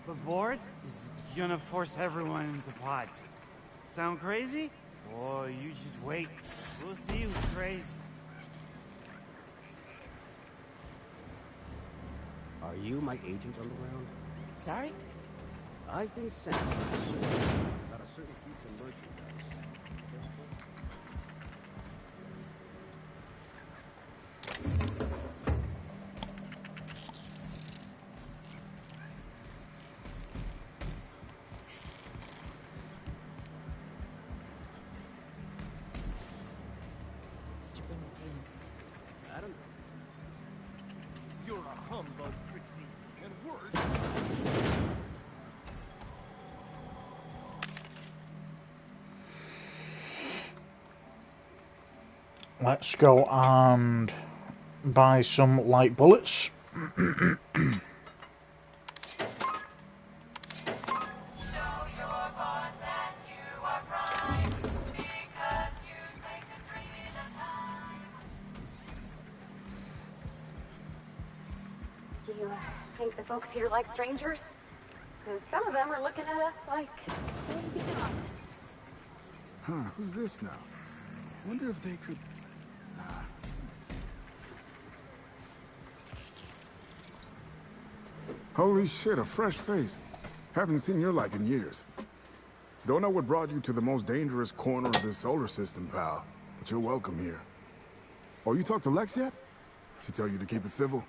The board is gonna force everyone into pods. Sound crazy? Oh, you just wait. We'll see who's crazy. Are you my agent on the ground? Sorry? I've been sent about a certain piece of merchandise. Did you bring the payment? I don't know. You're a humbug, Trixie, and worse. Let's go and buy some light bullets. Do you think the folks here like strangers? Because some of them are looking at us like maybe not. Huh, who's this now? Wonder if they could... Holy shit, a fresh face. Haven't seen your like in years. Don't know what brought you to the most dangerous corner of this solar system, pal. But you're welcome here. Oh, you talked to Lex yet? She tell you to keep it civil?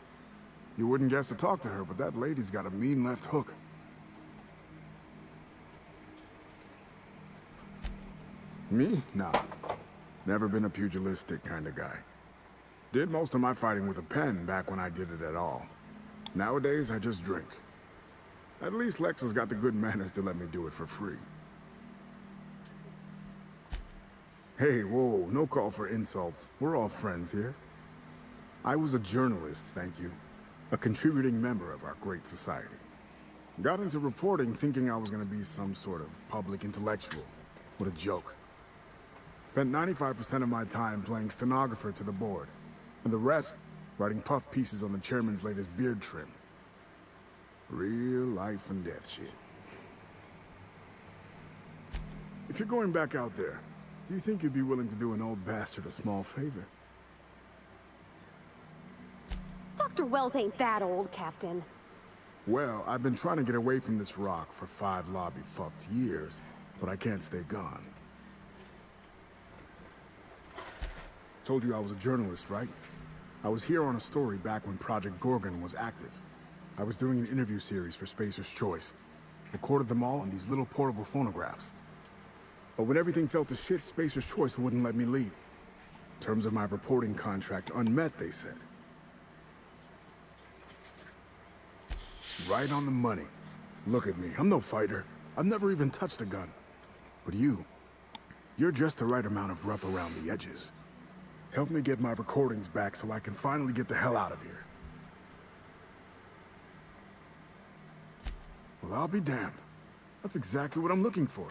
You wouldn't guess to talk to her, but that lady's got a mean left hook. Me? Nah. Never been a pugilistic kind of guy. Did most of my fighting with a pen back when I did it at all. Nowadays, I just drink. At least Lex has got the good manners to let me do it for free. Hey, whoa, no call for insults. We're all friends here. I was a journalist, thank you. A contributing member of our great society. Got into reporting thinking I was gonna be some sort of public intellectual. What a joke. Spent 95% of my time playing stenographer to the board, and the rest writing puff pieces on the chairman's latest beard trim. Real life and death shit. If you're going back out there, do you think you'd be willing to do an old bastard a small favor? Dr. Wells ain't that old, Captain. Well, I've been trying to get away from this rock for 5 lobby-fucked years, but I can't stay gone. Told you I was a journalist, right? I was here on a story back when Project Gorgon was active. I was doing an interview series for Spacer's Choice. Recorded them all on these little portable phonographs. But when everything fell to shit, Spacer's Choice wouldn't let me leave. Terms of my reporting contract unmet, they said. Right on the money. Look at me, I'm no fighter. I've never even touched a gun. But you're just the right amount of rough around the edges. Help me get my recordings back so I can finally get the hell out of here. Well, I'll be damned. That's exactly what I'm looking for.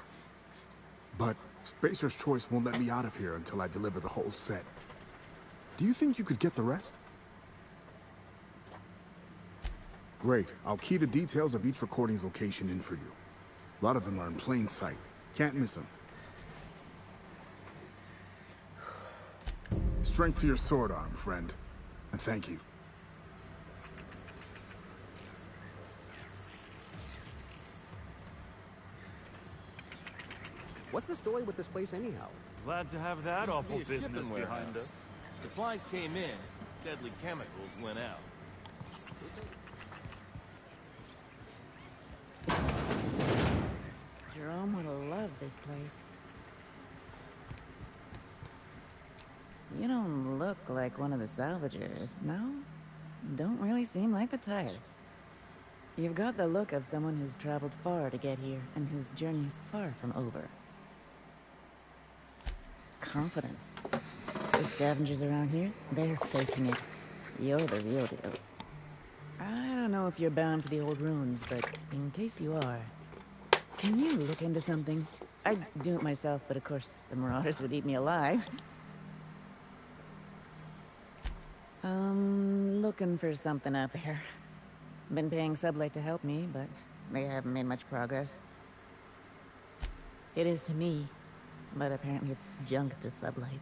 But Spacer's Choice won't let me out of here until I deliver the whole set. Do you think you could get the rest? Great. I'll key the details of each recording's location in for you. A lot of them are in plain sight. Can't miss them. Strength to your sword arm, friend. And thank you. What's the story with this place anyhow? Glad to have that Used to be awful a business shipping behind warehouse. us. Supplies came in, deadly chemicals went out. Jerome would have loved this place. You don't look like one of the salvagers, no? Don't really seem like the type. You've got the look of someone who's traveled far to get here, and whose journey is far from over. Confidence. The scavengers around here, they're faking it. You're the real deal. I don't know if you're bound for the old ruins, but in case you are, can you look into something? I'd do it myself, but of course, the marauders would eat me alive. Looking for something out there. Been paying Sublight to help me, but They haven't made much progress. It is to me, but apparently it's junk to Sublight.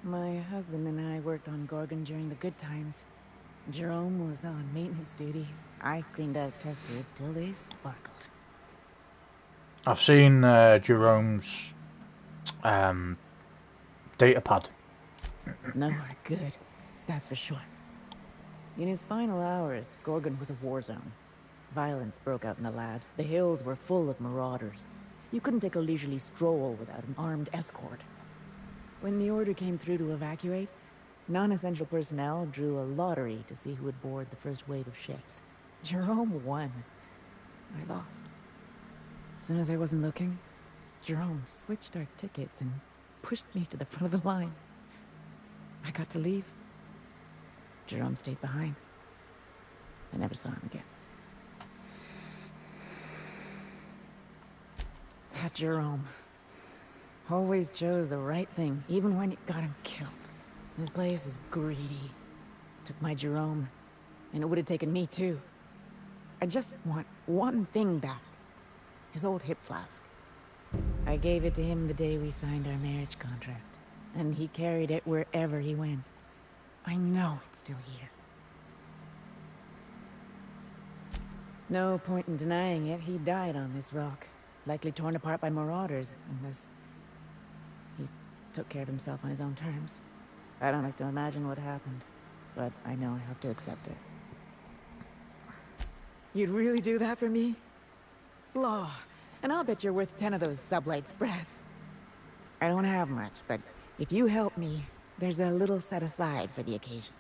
My husband and I worked on Gorgon during the good times. Jerome was on maintenance duty. I cleaned out test tubes till they sparkled. I've seen Jerome's data pad. Nowhere good, that's for sure. In his final hours, Gorgon was a war zone. Violence broke out in the labs. The hills were full of marauders. You couldn't take a leisurely stroll without an armed escort. When the order came through to evacuate, non-essential personnel drew a lottery to see who would board the first wave of ships. Jerome won. I lost. As soon as I wasn't looking, Jerome switched our tickets and pushed me to the front of the line. I got to leave. Jerome stayed behind. I never saw him again. That Jerome always chose the right thing, even when it got him killed. This place is greedy. Took my Jerome, and it would have taken me too. I just want one thing back. His old hip flask. I gave it to him the day we signed our marriage contract, and he carried it wherever he went. I know it's still here. No point in denying it, he died on this rock. Likely torn apart by marauders, unless he took care of himself on his own terms. I don't like to imagine what happened, but I know I have to accept it. You'd really do that for me? Law, and I'll bet you're worth 10 of those Sublight sprats. I don't have much, but if you help me, there's a little set aside for the occasion.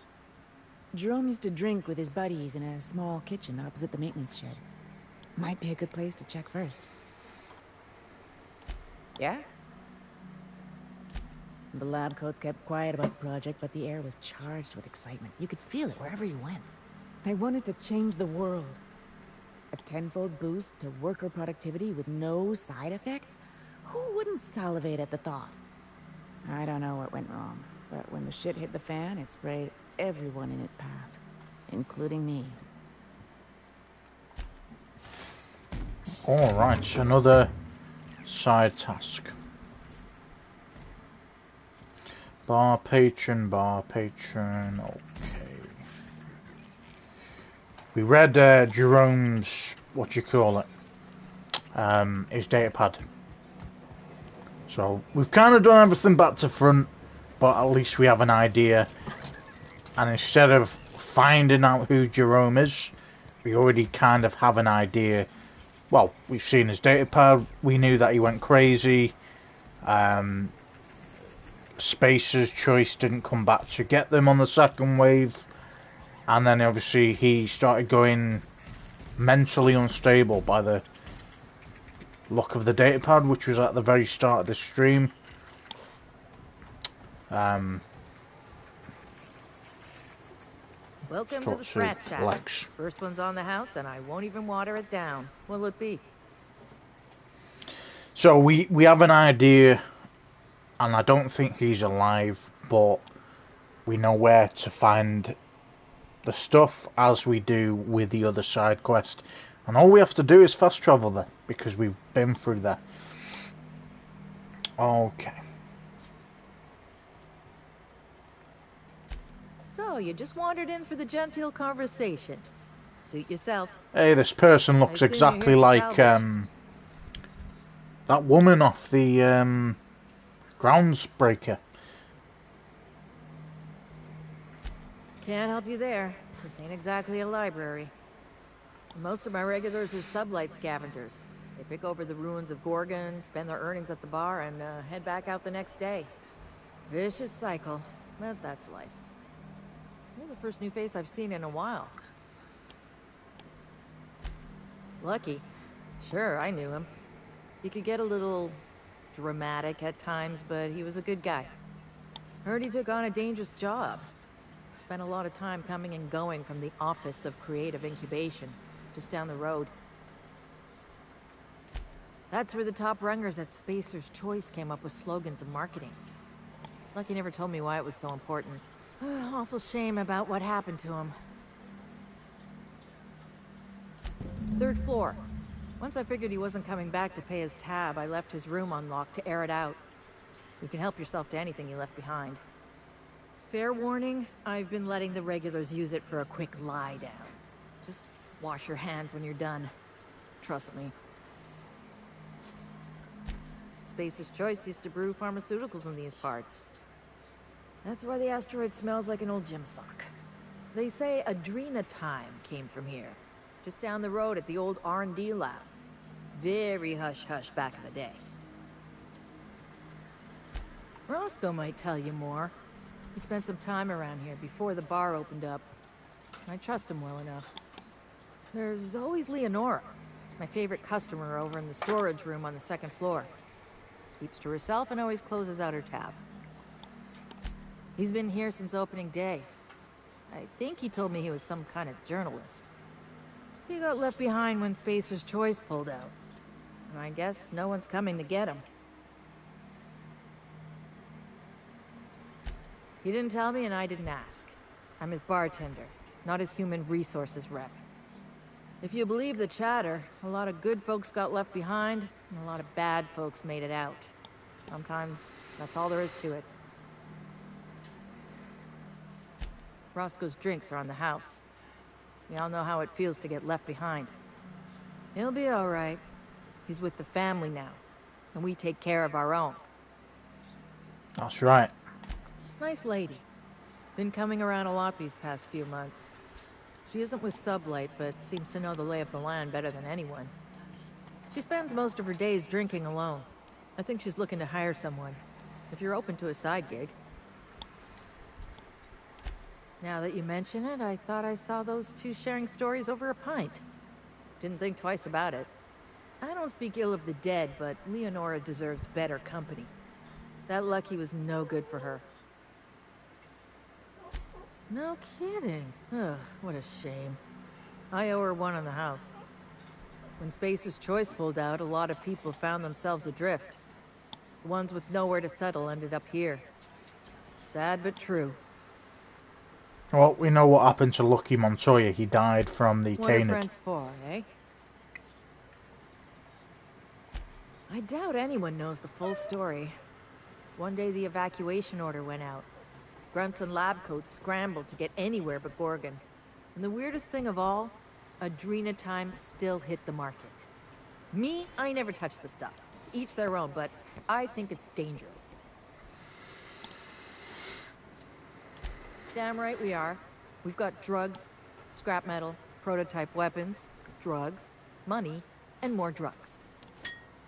Jerome used to drink with his buddies in a small kitchen opposite the maintenance shed. Might be a good place to check first. Yeah? The lab coats kept quiet about the project, but the air was charged with excitement. You could feel it wherever you went. They wanted to change the world. A tenfold boost to worker productivity with no side effects? Who wouldn't salivate at the thought? I don't know what went wrong, but when the shit hit the fan, it sprayed everyone in its path, including me. Alright, another side task. Bar patron, okay. We read Jerome's, his data pad. So we've kind of done everything back to front, but at least we have an idea. And instead of finding out who Jerome is, we already kind of have an idea. Well, we've seen his data pad, we knew that he went crazy. Spacer's choice didn't come back to get them on the second wave. And then obviously he started going mentally unstable by the look of the data pad, which was at the very start of the stream. Welcome to the Sprat Shack. First one's on the house, and I won't even water it down. What'll it be? So we have an idea, and I don't think he's alive, but we know where to find the stuff, as we do with the other side quest. And all we have to do is fast travel there, because we've been through there. Okay. So, you just wandered in for the genteel conversation. Suit yourself. Hey, this person looks exactly like that woman off the Groundsbreaker. Can't help you there. This ain't exactly a library. Most of my regulars are Sublight scavengers. They pick over the ruins of Gorgon, spend their earnings at the bar, and head back out the next day. Vicious cycle, but that's life. You're the first new face I've seen in a while. Lucky. Sure, I knew him. He could get a little dramatic at times, but he was a good guy. Heard he took on a dangerous job. Spent a lot of time coming and going from the Office of Creative Incubation, just down the road. That's where the top rungers at Spacer's Choice came up with slogans and marketing. Lucky never told me why it was so important. Awful shame about what happened to him. 3rd floor. Once I figured he wasn't coming back to pay his tab, I left his room unlocked to air it out. You can help yourself to anything you left behind. Fair warning, I've been letting the regulars use it for a quick lie down. Just wash your hands when you're done. Trust me. Spacer's Choice used to brew pharmaceuticals in these parts. That's why the asteroid smells like an old gym sock. They say Adrenatime came from here, just down the road at the old R&D lab. Very hush-hush back in the day. Roscoe might tell you more. He spent some time around here before the bar opened up. I trust him well enough. There's always Leonora, my favorite customer over in the storage room on the 2nd floor. Keeps to herself and always closes out her tab. He's been here since opening day. I think he told me he was some kind of journalist. He got left behind when Spacer's Choice pulled out. And I guess no one's coming to get him. He didn't tell me and I didn't ask. I'm his bartender, not his human resources rep. If you believe the chatter, a lot of good folks got left behind, and a lot of bad folks made it out. Sometimes that's all there is to it. Roscoe's drinks are on the house. We all know how it feels to get left behind. He'll be all right. He's with the family now, and we take care of our own. That's right. Nice lady. Been coming around a lot these past few months. She isn't with Sublight, but seems to know the lay of the land better than anyone. She spends most of her days drinking alone. I think she's looking to hire someone, if you're open to a side gig. Now that you mention it, I thought I saw those two sharing stories over a pint. Didn't think twice about it. I don't speak ill of the dead, but Leonora deserves better company. That Lucky was no good for her. No kidding. Ugh, what a shame. I owe her one on the house. When Spacer's Choice pulled out, a lot of people found themselves adrift. The ones with nowhere to settle ended up here. Sad but true. Well, we know what happened to Lucky Montoya. He died from the What are canid. friends for, eh? I doubt anyone knows the full story. One day the evacuation order went out. Grunts and lab coats scrambled to get anywhere but Gorgon. And the weirdest thing of all, Adrenatime still hit the market. Me, I never touch the stuff. Each their own, but I think it's dangerous. Damn right we are. We've got drugs, scrap metal, prototype weapons, drugs, money, and more drugs.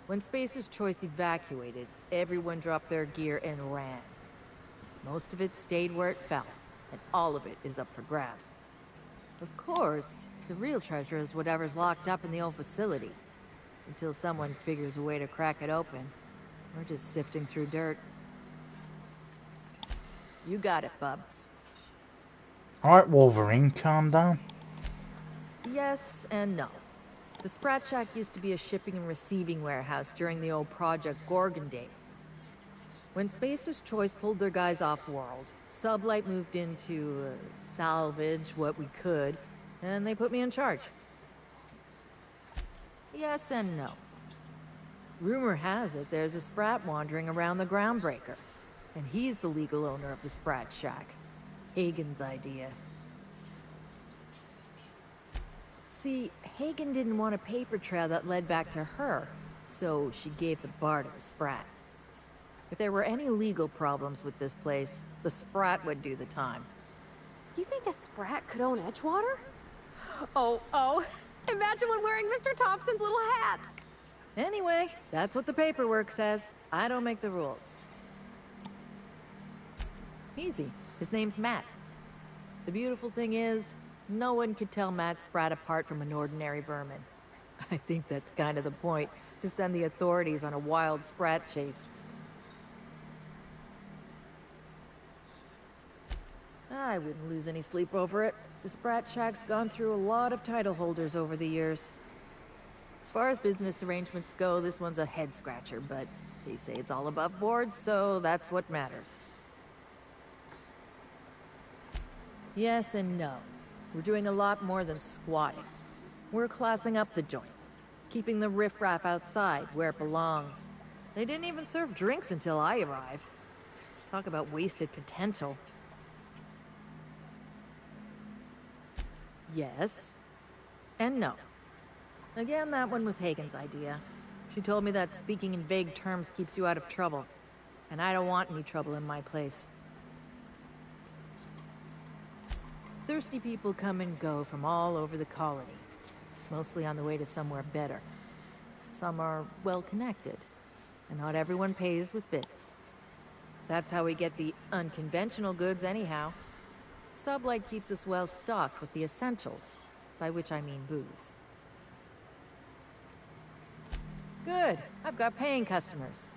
When Spacer's Choice evacuated, everyone dropped their gear and ran. Most of it stayed where it fell, and all of it is up for grabs. Of course, the real treasure is whatever's locked up in the old facility. Until someone figures a way to crack it open, we're just sifting through dirt. You got it, bub. Alright, Wolverine, calm down. Yes and no. The Sprat Shack used to be a shipping and receiving warehouse during the old Project Gorgon days. When Spacer's Choice pulled their guys off-world, Sublight moved in to salvage what we could, and they put me in charge. Yes and no. Rumor has it there's a Sprat wandering around the Groundbreaker, and he's the legal owner of the Sprat Shack. Hagen's idea. See, Hagen didn't want a paper trail that led back to her, so she gave the bar to the Sprat. If there were any legal problems with this place, the Sprat would do the time. You think a Sprat could own Edgewater? Oh. Imagine one wearing Mr. Thompson's little hat. Anyway, that's what the paperwork says. I don't make the rules. Easy. His name's Matt. The beautiful thing is, no one could tell Matt Sprat apart from an ordinary vermin. I think that's kind of the point, to send the authorities on a wild Sprat chase. I wouldn't lose any sleep over it. The Sprat Shack's gone through a lot of title holders over the years. As far as business arrangements go, this one's a head-scratcher, but they say it's all above board, so that's what matters. Yes and no. We're doing a lot more than squatting. We're classing up the joint, keeping the riffraff outside where it belongs. They didn't even serve drinks until I arrived. Talk about wasted potential. Yes. And no. Again, that one was Hagen's idea. She told me that speaking in vague terms keeps you out of trouble. And I don't want any trouble in my place. Thirsty people come and go from all over the colony. Mostly on the way to somewhere better. Some are well-connected. And not everyone pays with bits. That's how we get the unconventional goods anyhow. Sublight keeps us well stocked with the essentials, by which I mean booze. Good. I've got paying customers.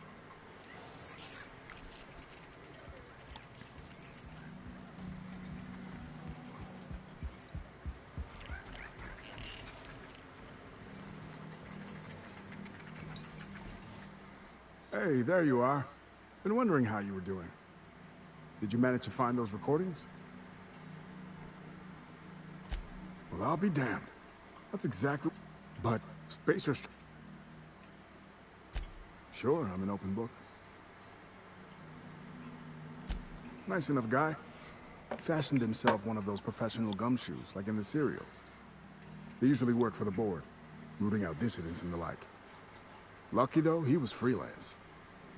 Hey, there you are. Been wondering how you were doing. Did you manage to find those recordings? Well, I'll be damned. That's exactly... But Spacer's... Sure, I'm an open book. Nice enough guy. Fashioned himself one of those professional gumshoes, like in the serials. They usually work for the board, rooting out dissidents and the like. Lucky though, he was freelance.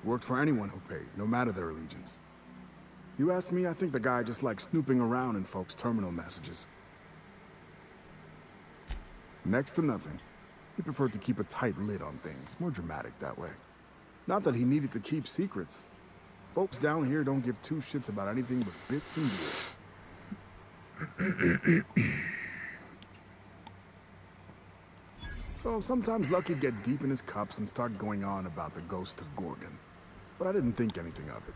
Worked for anyone who paid, no matter their allegiance. You ask me, I think the guy just likes snooping around in folks' terminal messages. Next to nothing. He preferred to keep a tight lid on things, more dramatic that way. Not that he needed to keep secrets. Folks down here don't give two shits about anything but bits and beer. So sometimes Lucky'd get deep in his cups and start going on about the ghost of Gorgon. But I didn't think anything of it.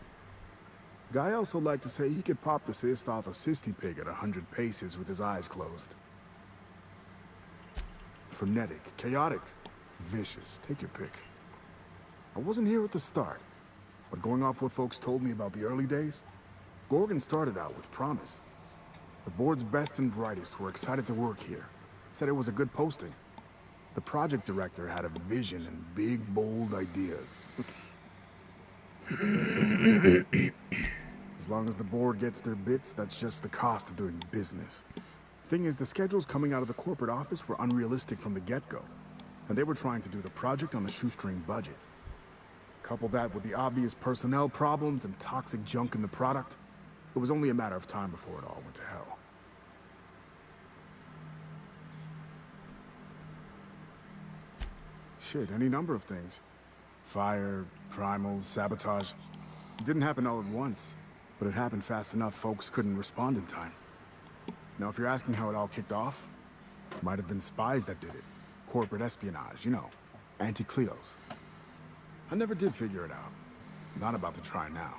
Guy also liked to say he could pop the cyst off a cysty pig at 100 paces with his eyes closed. Frenetic, chaotic, vicious, take your pick. I wasn't here at the start, but going off what folks told me about the early days, Gorgon started out with promise. The board's best and brightest were excited to work here, said it was a good posting. The project director had a vision and big, bold ideas. As long as the board gets their bits, that's just the cost of doing business. Thing is, the schedules coming out of the corporate office were unrealistic from the get-go, and they were trying to do the project on a shoestring budget. Couple that with the obvious personnel problems and toxic junk in the product, it was only a matter of time before it all went to hell. Shit, any number of things. Fire, primals, sabotage. It didn't happen all at once, but it happened fast enough folks couldn't respond in time. Now, if you're asking how it all kicked off, it might have been spies that did it. Corporate espionage, you know, anti-Cleos. I never did figure it out. Not about to try now.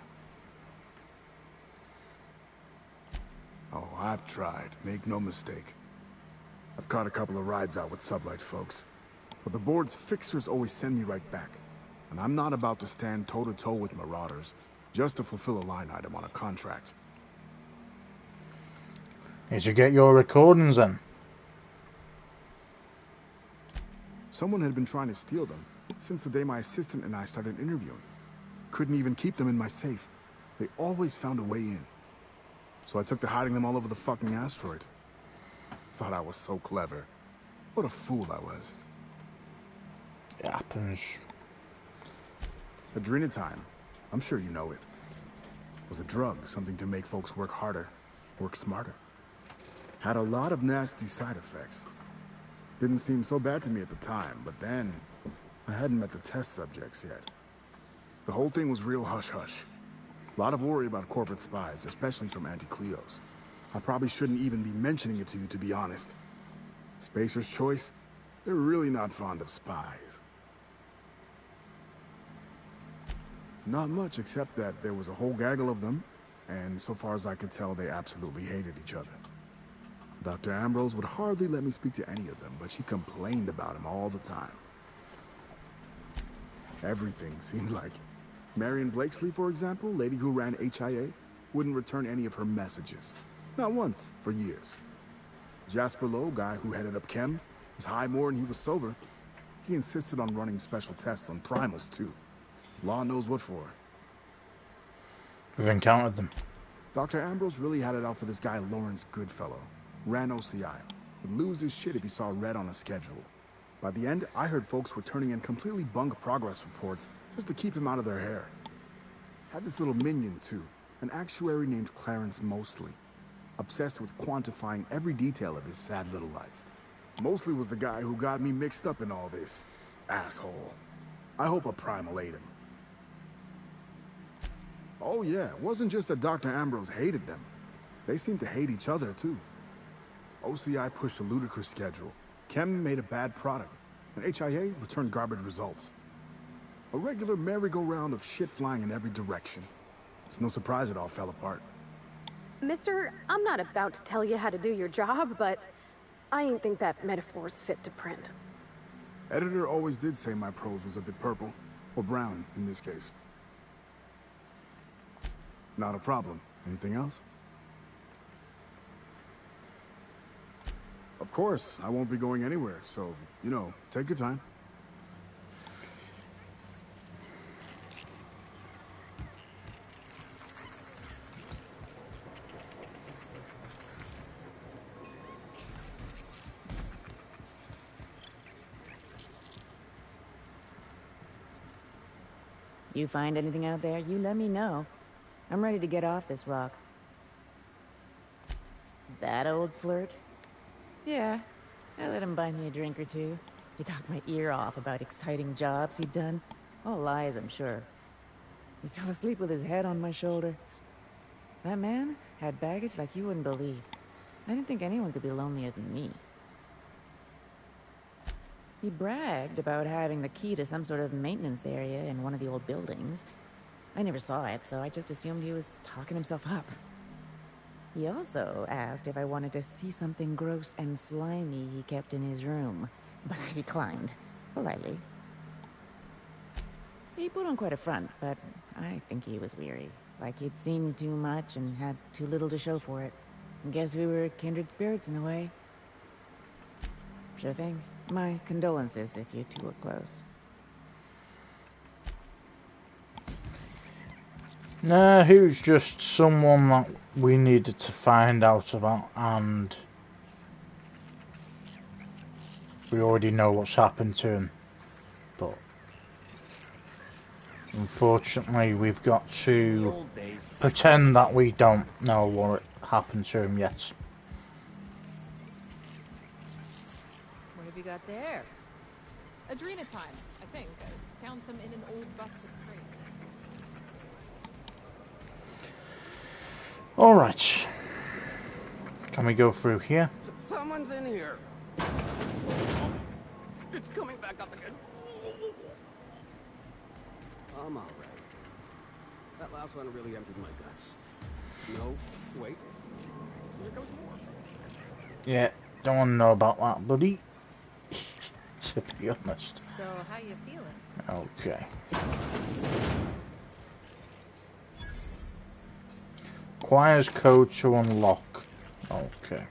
Oh, I've tried, make no mistake. I've caught a couple of rides out with Sublight folks. But the board's fixers always send me right back. And I'm not about to stand toe-to-toe with marauders just to fulfill a line item on a contract. Did you get your recordings then? Someone had been trying to steal them since the day my assistant and I started interviewing. Couldn't even keep them in my safe. They always found a way in. So I took to hiding them all over the fucking asteroid. Thought I was so clever. What a fool I was. It happens. Adrenatime, I'm sure you know it, was a drug, something to make folks work harder, work smarter. Had a lot of nasty side effects. Didn't seem so bad to me at the time, but then I hadn't met the test subjects yet. The whole thing was real hush-hush. A lot of worry about corporate spies, especially from anti-Cleos. I probably shouldn't even be mentioning it to you, to be honest. Spacer's Choice, they're really not fond of spies. Not much, except that there was a whole gaggle of them, and so far as I could tell, they absolutely hated each other. Dr. Ambrose would hardly let me speak to any of them, but she complained about him all the time. Everything seemed like. Marion Blakesley, for example, lady who ran HIA, wouldn't return any of her messages. Not once, for years. Jasper Lowe, guy who headed up Chem, Was high more than he was sober. He insisted on running special tests on primals, too. Law knows what for. We've encountered them. Dr. Ambrose really had it out for this guy Lawrence Goodfellow. Ran OCI. Would lose his shit if he saw red on a schedule. By the end, I heard folks were turning in completely bunk progress reports just to keep him out of their hair. Had this little minion, too. An actuary named Clarence Mosley. Obsessed with quantifying every detail of his sad little life. Mosley was the guy who got me mixed up in all this. Asshole. I hope a primal ate him. Oh yeah, it wasn't just that Dr. Ambrose hated them. They seemed to hate each other, too. OCI pushed a ludicrous schedule. Chem made a bad product. And HIA returned garbage results. A regular merry-go-round of shit flying in every direction. It's no surprise it all fell apart. Mister, I'm not about to tell you how to do your job, but I ain't think that metaphor's fit to print. Editor always did say my prose was a bit purple. Or brown, in this case. Not a problem. Anything else? Of course, I won't be going anywhere, so, you know, take your time. You find anything out there, you let me know. I'm ready to get off this rock. That old flirt? Yeah, I let him buy me a drink or two. He talked my ear off about exciting jobs he'd done. All lies, I'm sure. He fell asleep with his head on my shoulder. That man had baggage like you wouldn't believe. I didn't think anyone could be lonelier than me. He bragged about having the key to some sort of maintenance area in one of the old buildings. I never saw it, so I just assumed he was talking himself up. He also asked if I wanted to see something gross and slimy he kept in his room, but I declined, politely. He put on quite a front, but I think he was weary, like he'd seen too much and had too little to show for it. Guess we were kindred spirits in a way. Sure thing. My condolences if you two were close. Nah, he was just someone that we needed to find out about, and we already know what's happened to him. But unfortunately, we've got to pretend that we don't know what happened to him yet. What have you got there? Adrenatime, I think. I found some in an old busted crate. Alright. Can we go through here? Someone's in here. It's coming back up again. I'm all right. That last one really emptied my guts. No, wait. Here comes more. Yeah, don't want to know about that, buddy. To be honest. So, how you feeling? Okay. Requires code to unlock. Okay.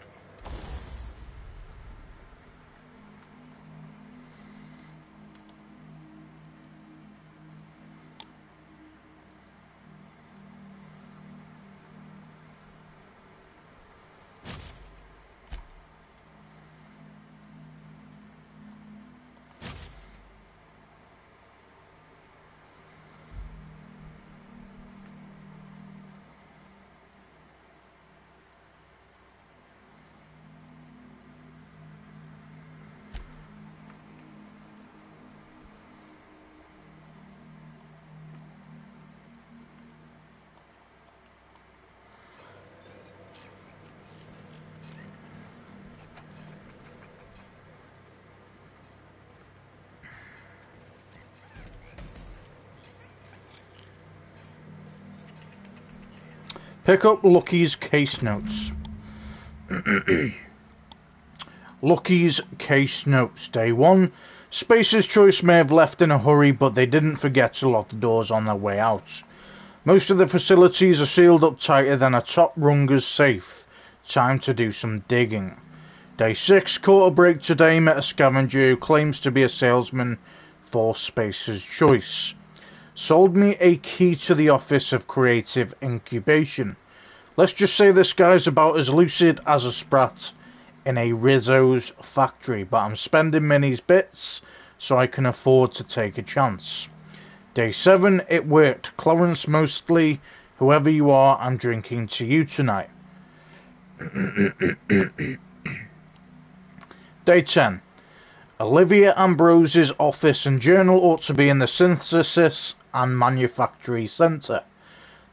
Pick up Lucky's case notes. Lucky's case notes. Day 1. Spacer's Choice may have left in a hurry, but they didn't forget to lock the doors on their way out. Most of the facilities are sealed up tighter than a top runger's safe. Time to do some digging. Day 6, caught a break today, met a scavenger who claims to be a salesman for Spacer's Choice. Sold me a key to the office of creative incubation. Let's just say this guy's about as lucid as a sprat in a Rizzo's factory, but I'm spending Minnie's bits so I can afford to take a chance. Day 7, it worked. Clarence Mostly, whoever you are, I'm drinking to you tonight. Day 10. Olivia Ambrose's office and journal ought to be in the synthesis and manufactory centre.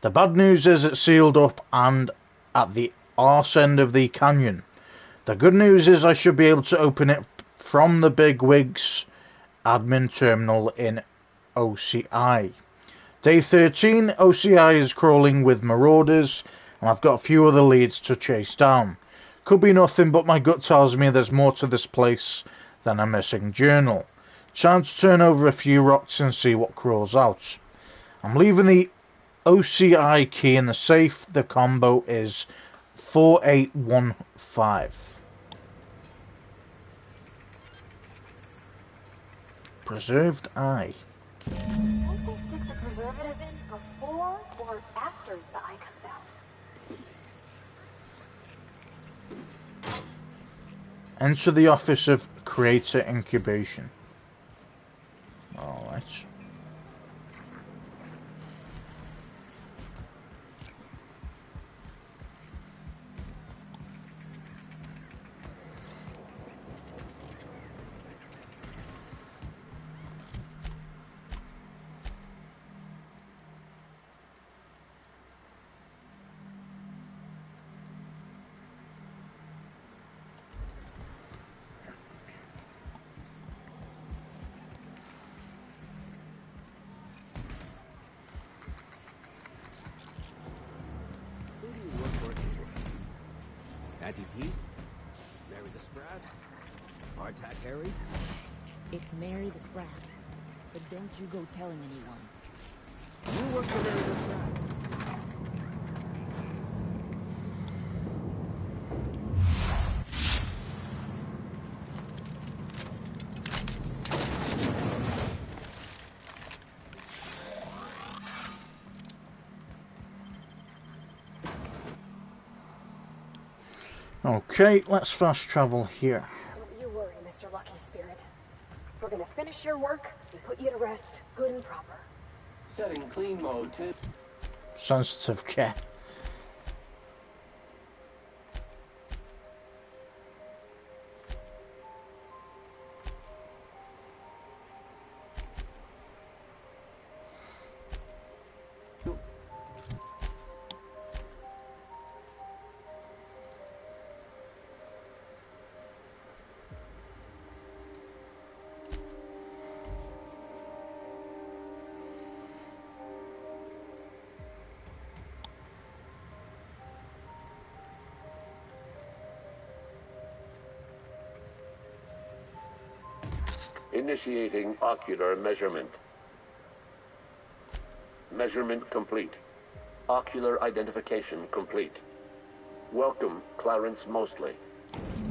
The bad news is it's sealed up and at the arse end of the canyon. The good news is I should be able to open it from the big wigs admin terminal in OCI. Day 13, OCI is crawling with marauders and I've got a few other leads to chase down. Could be nothing, but my gut tells me there's more to this place than a missing journal. Time to turn over a few rocks and see what crawls out. I'm leaving the OCI key in the safe. The combo is 4815. Preserved eye. Don't they stick the preservative in before or after the eye comes out? Enter the office of creator incubation. Alright. Auntie Pete? Mary the Sprat? Hardtack Harry? It's Mary the Sprat. But don't you go telling anyone. You work for Mary the Sprat. Okay, let's fast travel here. Don't you worry, Mr. Lucky Spirit. We're gonna finish your work and put you to rest good and proper. Setting clean mode to... Sensitive care. Initiating ocular measurement. Measurement complete. Ocular identification complete. Welcome, Clarence Mostly.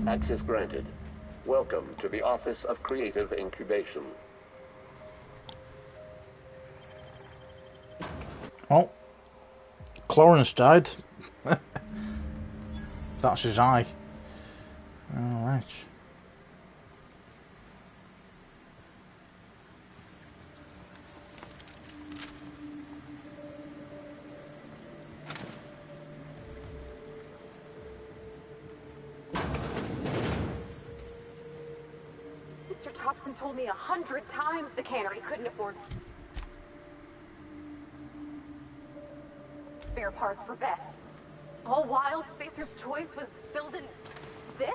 Access granted. Welcome to the Office of Creative Incubation. Oh, Clarence died. That's his eye. Alright. Mr. Thompson told me 100 times the cannery couldn't afford spare parts for vests. All while Spacer's Choice was building this?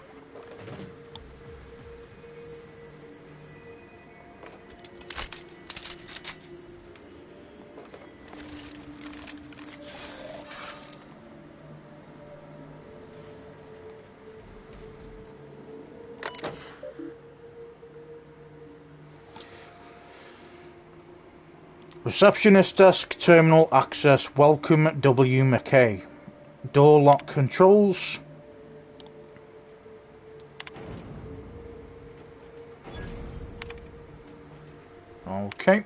Receptionist desk, terminal access, welcome W. McKay. Door lock controls. Okay.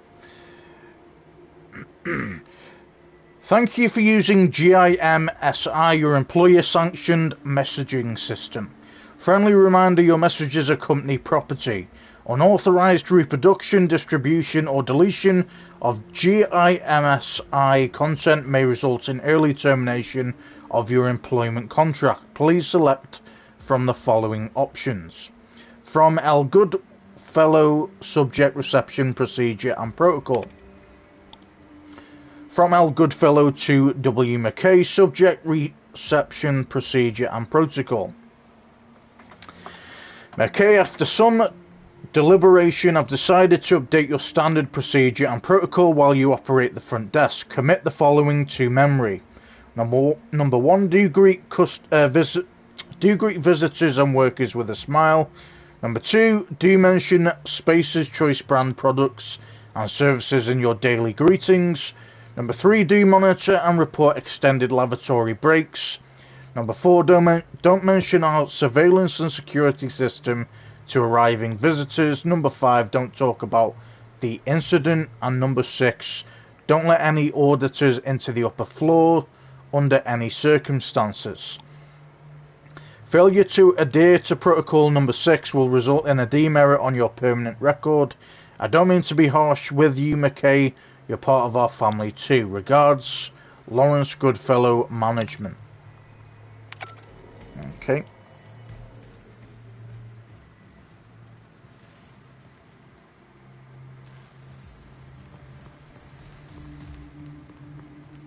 Thank you for using GIMSI, your employer-sanctioned messaging system. Friendly reminder, your messages are company property. Unauthorized reproduction, distribution, or deletion of GIMSI content may result in early termination of your employment contract. Please select from the following options. From L. Goodfellow, subject, reception, procedure, and protocol. From L. Goodfellow to W. McKay, subject, reception, procedure, and protocol. McKay, after some deliberation, have decided to update your standard procedure and protocol while you operate the front desk. Commit the following to memory. Number one, do greet visitors and workers with a smile. Number two, do mention Spacer's Choice brand products and services in your daily greetings. Number three, do monitor and report extended lavatory breaks. Number four, don't mention our surveillance and security system to arriving visitors. Number five, don't talk about the incident. And number six, don't let any auditors into the upper floor under any circumstances. Failure to adhere to protocol number 6 will result in a demerit on your permanent record. I don't mean to be harsh with you, McKay. You're part of our family too. Regards, Lawrence Goodfellow, Management. Okay.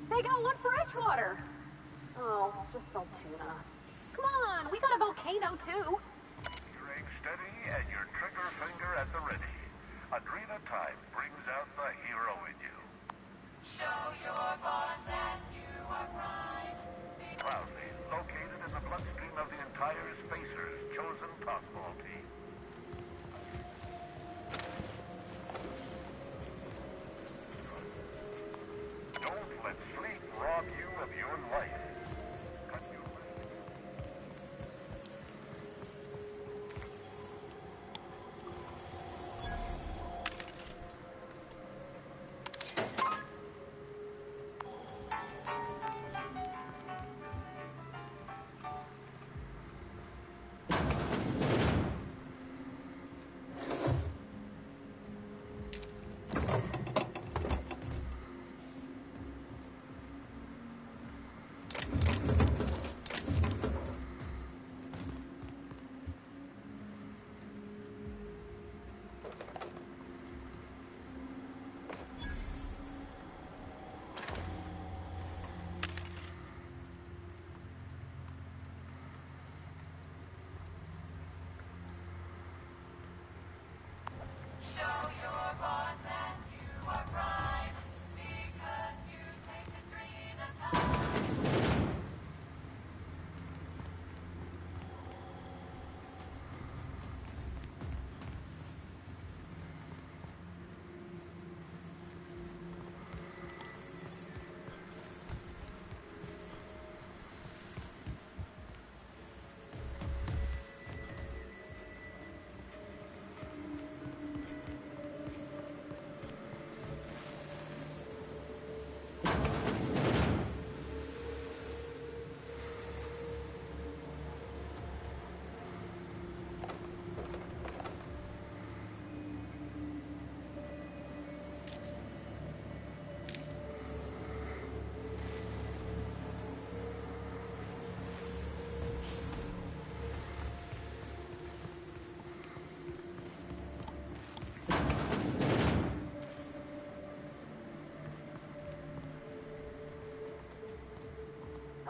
They got one for Edgewater. Oh, it's just salt tuna. Come on, we got a volcano too. Your aim steady and your trigger finger at the ready. Adrena time brings out the hero in you. Show your boss that you are prime. Proudly located in the bloodstream of the entire Spacer's chosen tossball team. Don't let sleep rob you of your life. Cut your life. Show your boss that you are prime. Because you take Adrena time.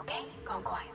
Okay, gone quiet.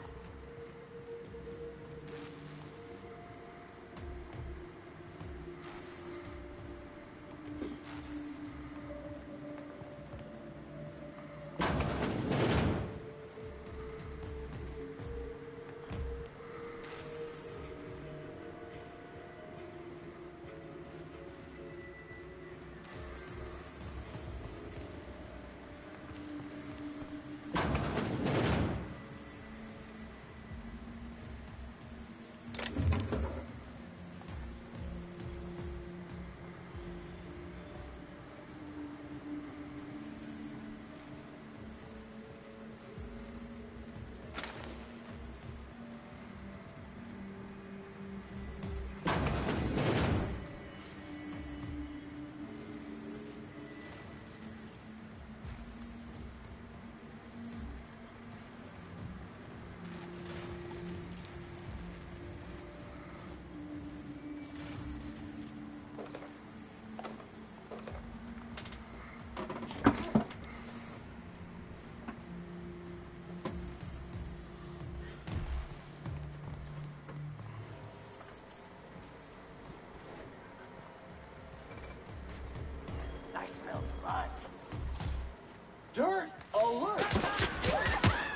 Dirt alert!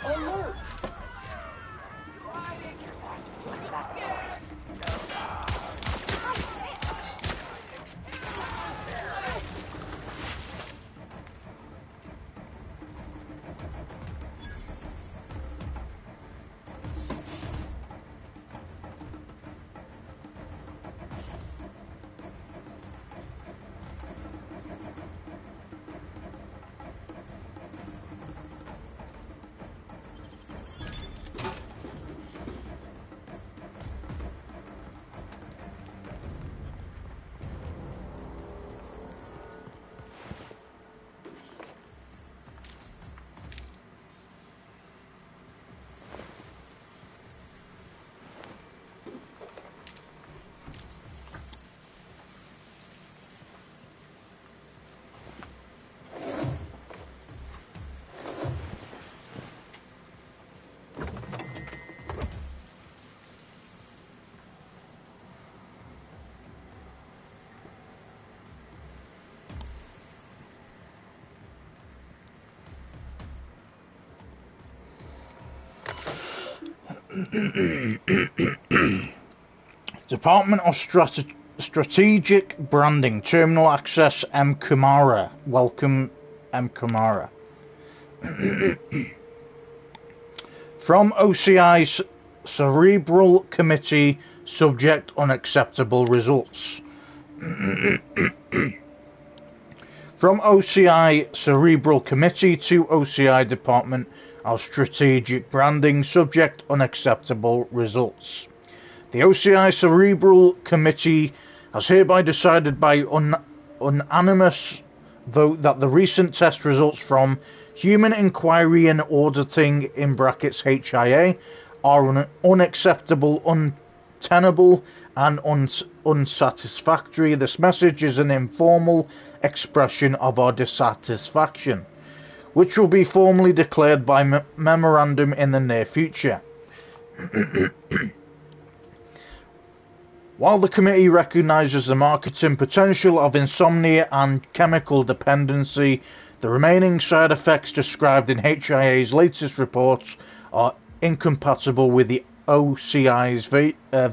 Alert! Department of Strategic Branding, Terminal Access, M. Kumara. Welcome, M. Kumara. From OCI Cerebral Committee, subject unacceptable results. From OCI Cerebral Committee to OCI Department of Strategic Branding, subject unacceptable results. The OCI Cerebral Committee has hereby decided by unanimous vote that the recent test results from Human Inquiry and Auditing (HIA) are unacceptable, untenable, and unsatisfactory. This message is an informal expression of our dissatisfaction, which will be formally declared by memorandum in the near future. While the committee recognises the marketing potential of insomnia and chemical dependency, the remaining side effects described in HIA's latest reports are incompatible with the OCI's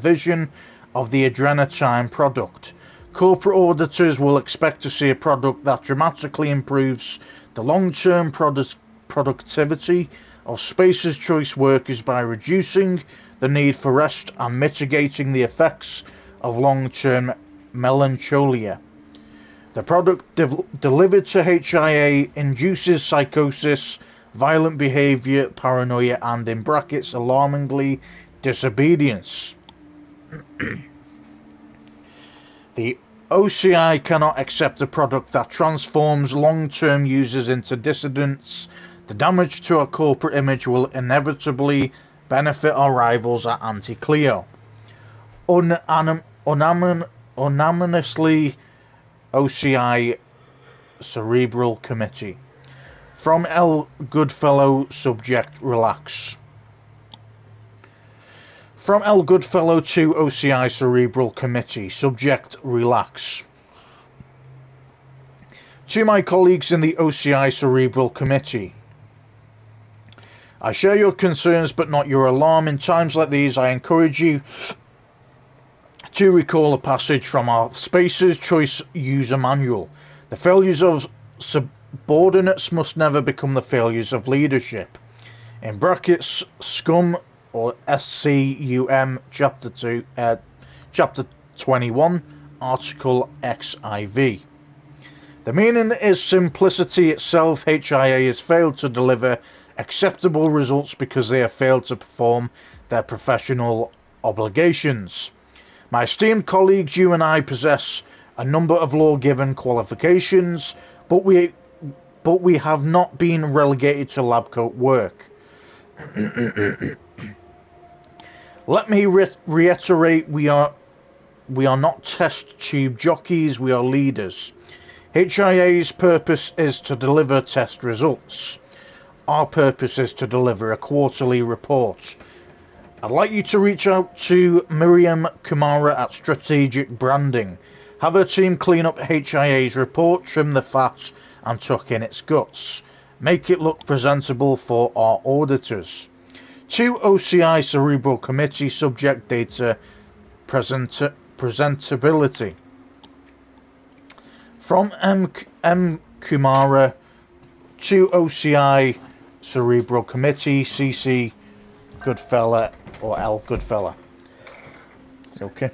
vision of the Adrenatime product. Corporate auditors will expect to see a product that dramatically improves the long-term productivity of Spacer's Choice workers by reducing the need for rest and mitigating the effects of long-term melancholia. The product delivered to HIA induces psychosis, violent behavior, paranoia, and (alarmingly) disobedience. The OCI cannot accept a product that transforms long-term users into dissidents. The damage to our corporate image will inevitably benefit our rivals at Anti-Cleo. Unanimously, OCI Cerebral Committee. From L. Goodfellow, subject relax. From L. Goodfellow to OCI Cerebral Committee, subject relax. To my colleagues in the OCI Cerebral Committee, I share your concerns but not your alarm. In times like these, I encourage you to recall a passage from our Spacer's Choice user manual. The failures of subordinates must never become the failures of leadership. In brackets, SCUM or SCUM chapter 21, article XIV. The meaning is simplicity itself. HIA has failed to deliver acceptable results because they have failed to perform their professional obligations. My esteemed colleagues, you and I possess a number of law-given qualifications, but we have not been relegated to lab coat work. Let me reiterate, we are not test tube jockeys, we are leaders. HIA's purpose is to deliver test results. Our purpose is to deliver a quarterly report. I'd like you to reach out to Miriam Kumara at Strategic Branding. Have her team clean up HIA's report, trim the fat and tuck in its guts. make it look presentable for our auditors. 2. OCI Cerebral Committee subject data presentability. From M. Kumara to OCI Cerebral Committee, CC Goodfella or L. Goodfella. Okay.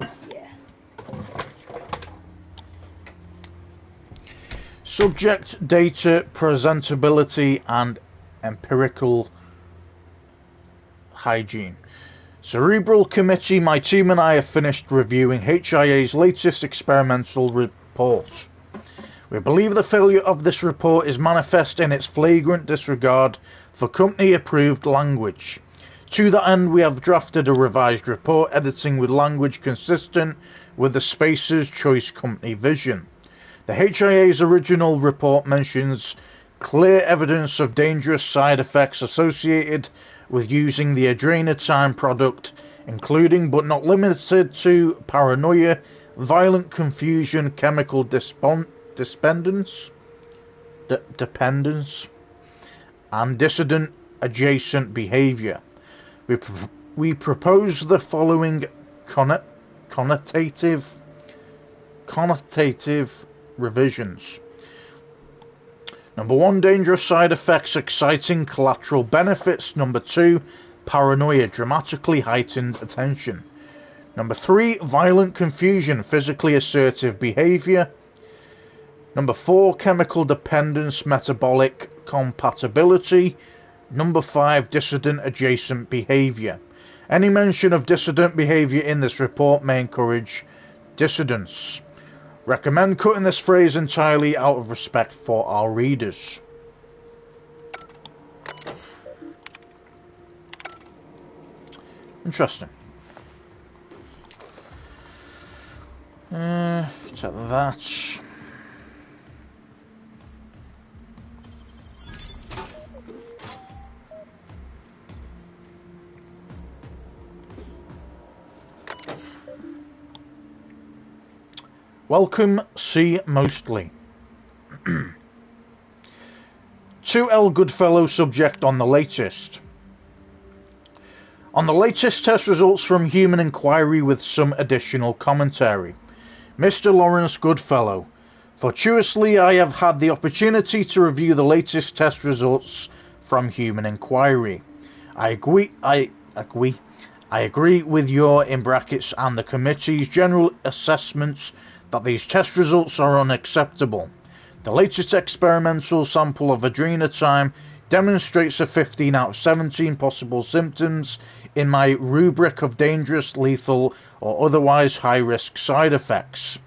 Yeah. Subject data presentability and empirical hygiene. Cerebral Committee, my team and I have finished reviewing HIA's latest experimental report. We believe the failure of this report is manifest in its flagrant disregard for company-approved language. To that end, we have drafted a revised report editing with language consistent with the Spacer's Choice Company vision. The HIA's original report mentions clear evidence of dangerous side effects associated with using the adrenatime product, including but not limited to paranoia, violent confusion, chemical dependence, and dissident adjacent behavior. We propose the following connotative revisions. Number 1, dangerous side effects, exciting collateral benefits. Number 2, paranoia, dramatically heightened attention. Number 3, violent confusion, physically assertive behavior. Number 4, chemical dependence, metabolic compatibility. Number 5, dissident adjacent behavior. Any mention of dissident behavior in this report may encourage dissidence. Recommend cutting this phrase entirely out of respect for our readers. Interesting. Take that. Welcome, C. Mostly. 2 L. Goodfellow subject on the latest. On the latest test results from human inquiry with some additional commentary. Mr. Lawrence Goodfellow. Fortuitously, I have had the opportunity to review the latest test results from human inquiry. I agree with your, in brackets, and the committee's general assessments that these test results are unacceptable. The latest experimental sample of adrenatime demonstrates a 15 out of 17 possible symptoms in my rubric of dangerous, lethal, or otherwise high-risk side effects.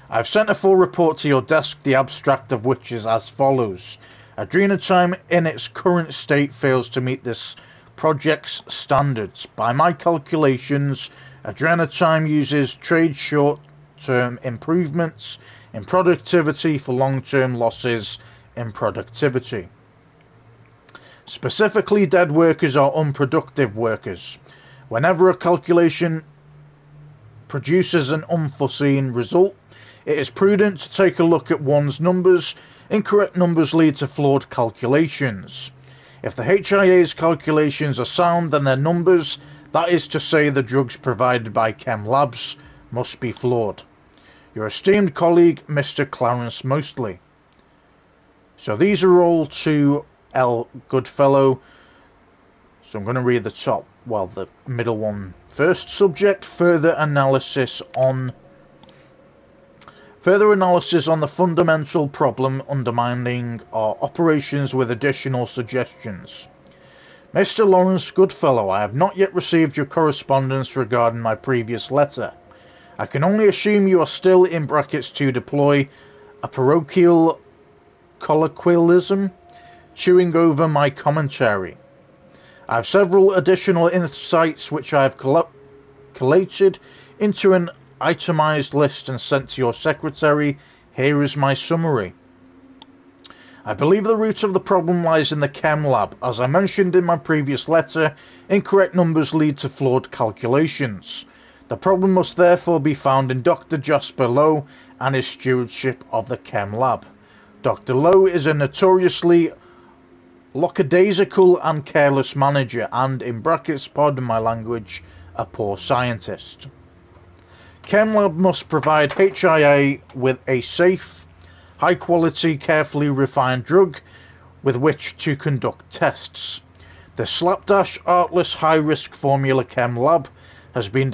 I've sent a full report to your desk, the abstract of which is as follows. Adrenatime in its current state fails to meet this project's standards. By my calculations, adrenatime uses trade short-term improvements in productivity for long-term losses in productivity. Specifically, dead workers are unproductive workers. Whenever a calculation produces an unforeseen result, it is prudent to take a look at one's numbers. Incorrect numbers lead to flawed calculations. If the HIA's calculations are sound, then their numbers, that is to say the drugs provided by Chem Labs, must be flawed. Your esteemed colleague, Mr. Clarence Mostly. So these are all to L. Goodfellow. So I'm going to read the middle one first. Subject, further analysis on the fundamental problem undermining our operations with additional suggestions. Mr. Lawrence Goodfellow, I have not yet received your correspondence regarding my previous letter. I can only assume you are still, in brackets, to deploy a parochial colloquialism, chewing over my commentary. I have several additional insights which I have collated into an itemized list and sent to your secretary. Here is my summary. I believe the root of the problem lies in the Chem Lab. As I mentioned in my previous letter, incorrect numbers lead to flawed calculations. The problem must therefore be found in Dr. Jasper Lowe and his stewardship of the Chem Lab. Dr. Lowe is a notoriously lackadaisical and careless manager and, in brackets, pardon my language, a poor scientist. ChemLab must provide HIA with a safe, high-quality, carefully refined drug with which to conduct tests. The slapdash, artless, high-risk formula ChemLab has been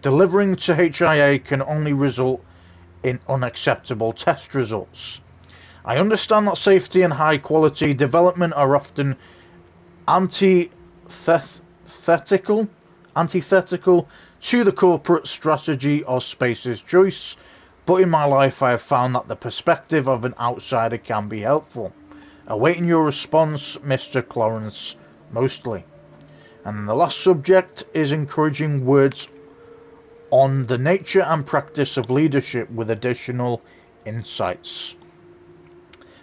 delivering to HIA can only result in unacceptable test results. I understand that safety and high-quality development are often antithetical to the corporate strategy of Space's choice, but in my life I have found that the perspective of an outsider can be helpful. Awaiting your response, Mr. Clarence Mostly. And the last subject is encouraging words on the nature and practice of leadership with additional insights.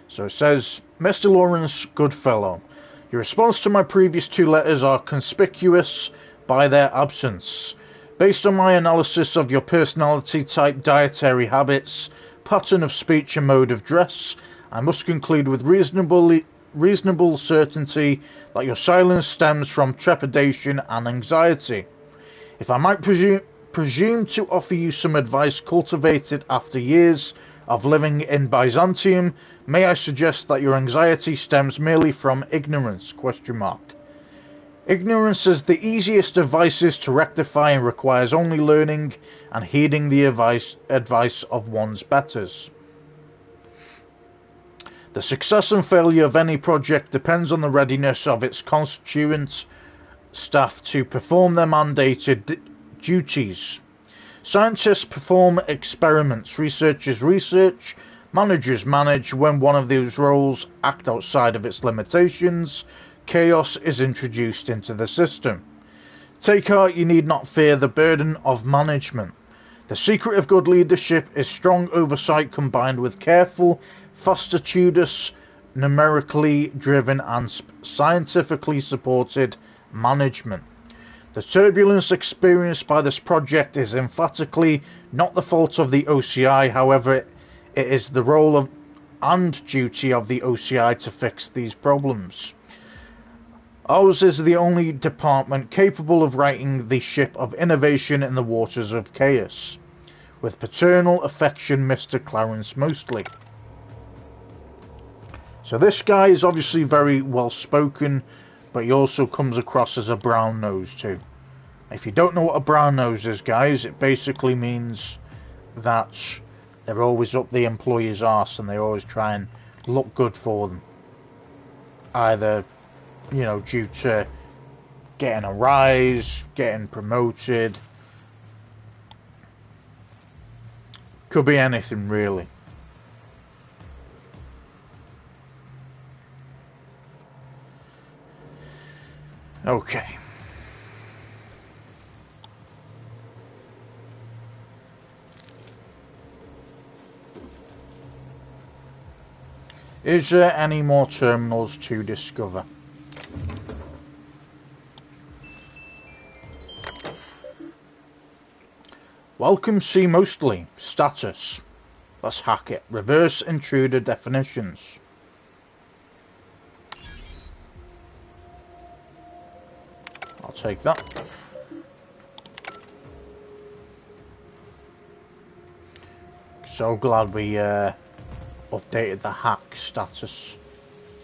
So it says, Mr. Lawrence Goodfellow, your response to my previous 2 letters are conspicuous by their absence. Based on my analysis of your personality type, dietary habits, pattern of speech and mode of dress, I must conclude with reasonable certainty that your silence stems from trepidation and anxiety. If I might presume to offer you some advice cultivated after years of living in Byzantium, may I suggest that your anxiety stems merely from ignorance? ? Ignorance is the easiest of vices to rectify and requires only learning and heeding the advice of one's betters. The success and failure of any project depends on the readiness of its constituent staff to perform their mandated duties. Scientists perform experiments, researchers research, managers manage. When one of these roles act outside of its limitations, chaos is introduced into the system. Take heart, you need not fear the burden of management. The secret of good leadership is strong oversight combined with careful, fastidious, numerically driven and scientifically supported management. The turbulence experienced by this project is emphatically not the fault of the OCI, however, it is the role and duty of the OCI to fix these problems. Ours is the only department capable of righting the ship of innovation in the waters of chaos. With paternal affection, Mr. Clarence Mostly. So this guy is obviously very well spoken, but he also comes across as a brown nose too. If you don't know what a brown nose is, guys, it basically means that they're always up the employer's arse and they always try and look good for them. Either, you know, due to getting a rise, getting promoted. Could be anything, really. Okay. Is there any more terminals to discover? Welcome C. Mostly. Status. Let's hack it. Reverse intruder definitions. I'll take that. So glad we updated the hack status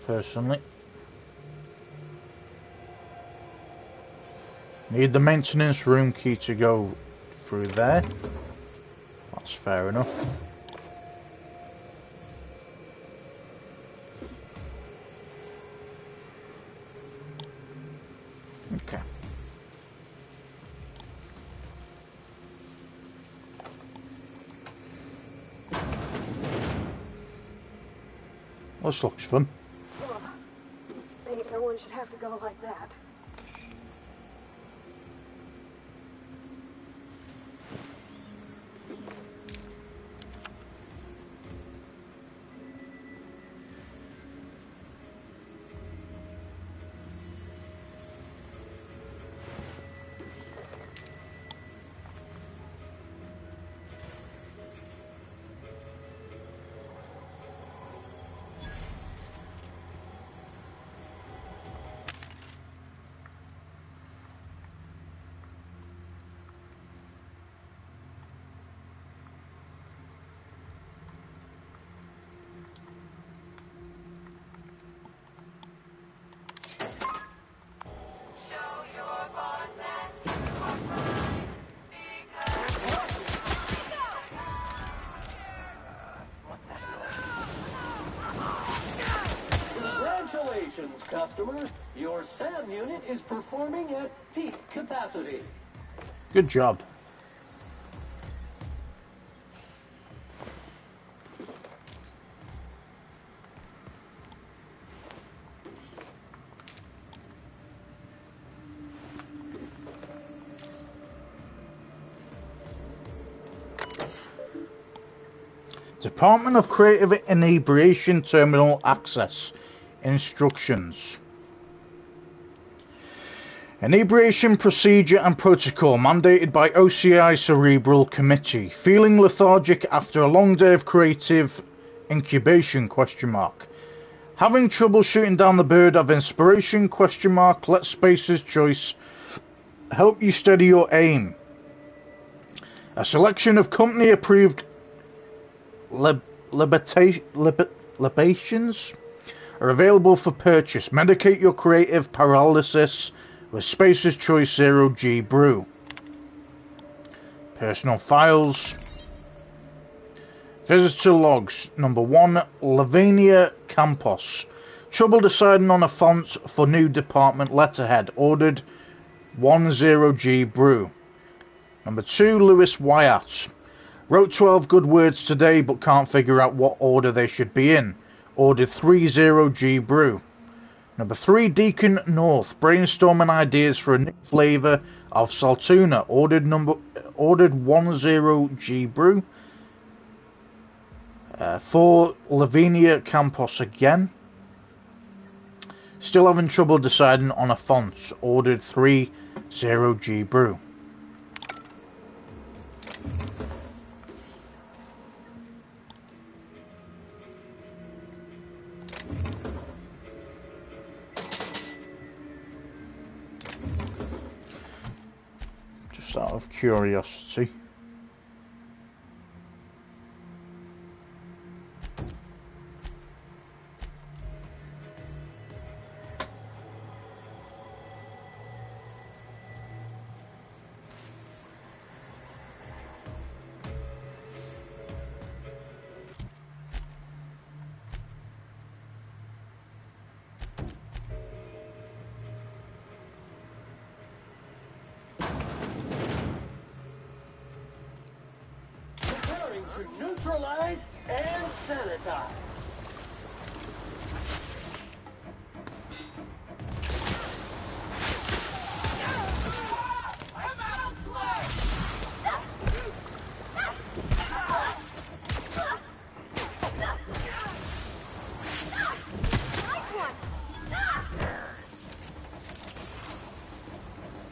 personally. Need the maintenance room key to go through there. That's fair enough. Okay. This looks fun. Maybe no one should have to go like that. Greetings, customer. Your SAM unit is performing at peak capacity. Good job. Department of Creative Inebriation Terminal Access. Instructions. Inebriation procedure and protocol mandated by OCI Cerebral Committee. Feeling lethargic after a long day of creative incubation? Having trouble shooting down the bird of inspiration? Let Spacer's choice help you steady your aim. A selection of company-approved libations are available for purchase. Medicate your creative paralysis with Spacer's Choice 0G brew. Personal files. Visitor logs. Number 1, Lavinia Campos. Trouble deciding on a font for new department letterhead. Ordered 10G brew. Number 2, Lewis Wyatt. Wrote 12 good words today but can't figure out what order they should be in. Ordered 30G brew. Number 3, Deacon North. Brainstorming ideas for a new flavour of Saltuna. Ordered 10G brew. 4, Lavinia Campos again. Still having trouble deciding on a font. Ordered 30G brew. Just out of curiosity. To neutralize and sanitize.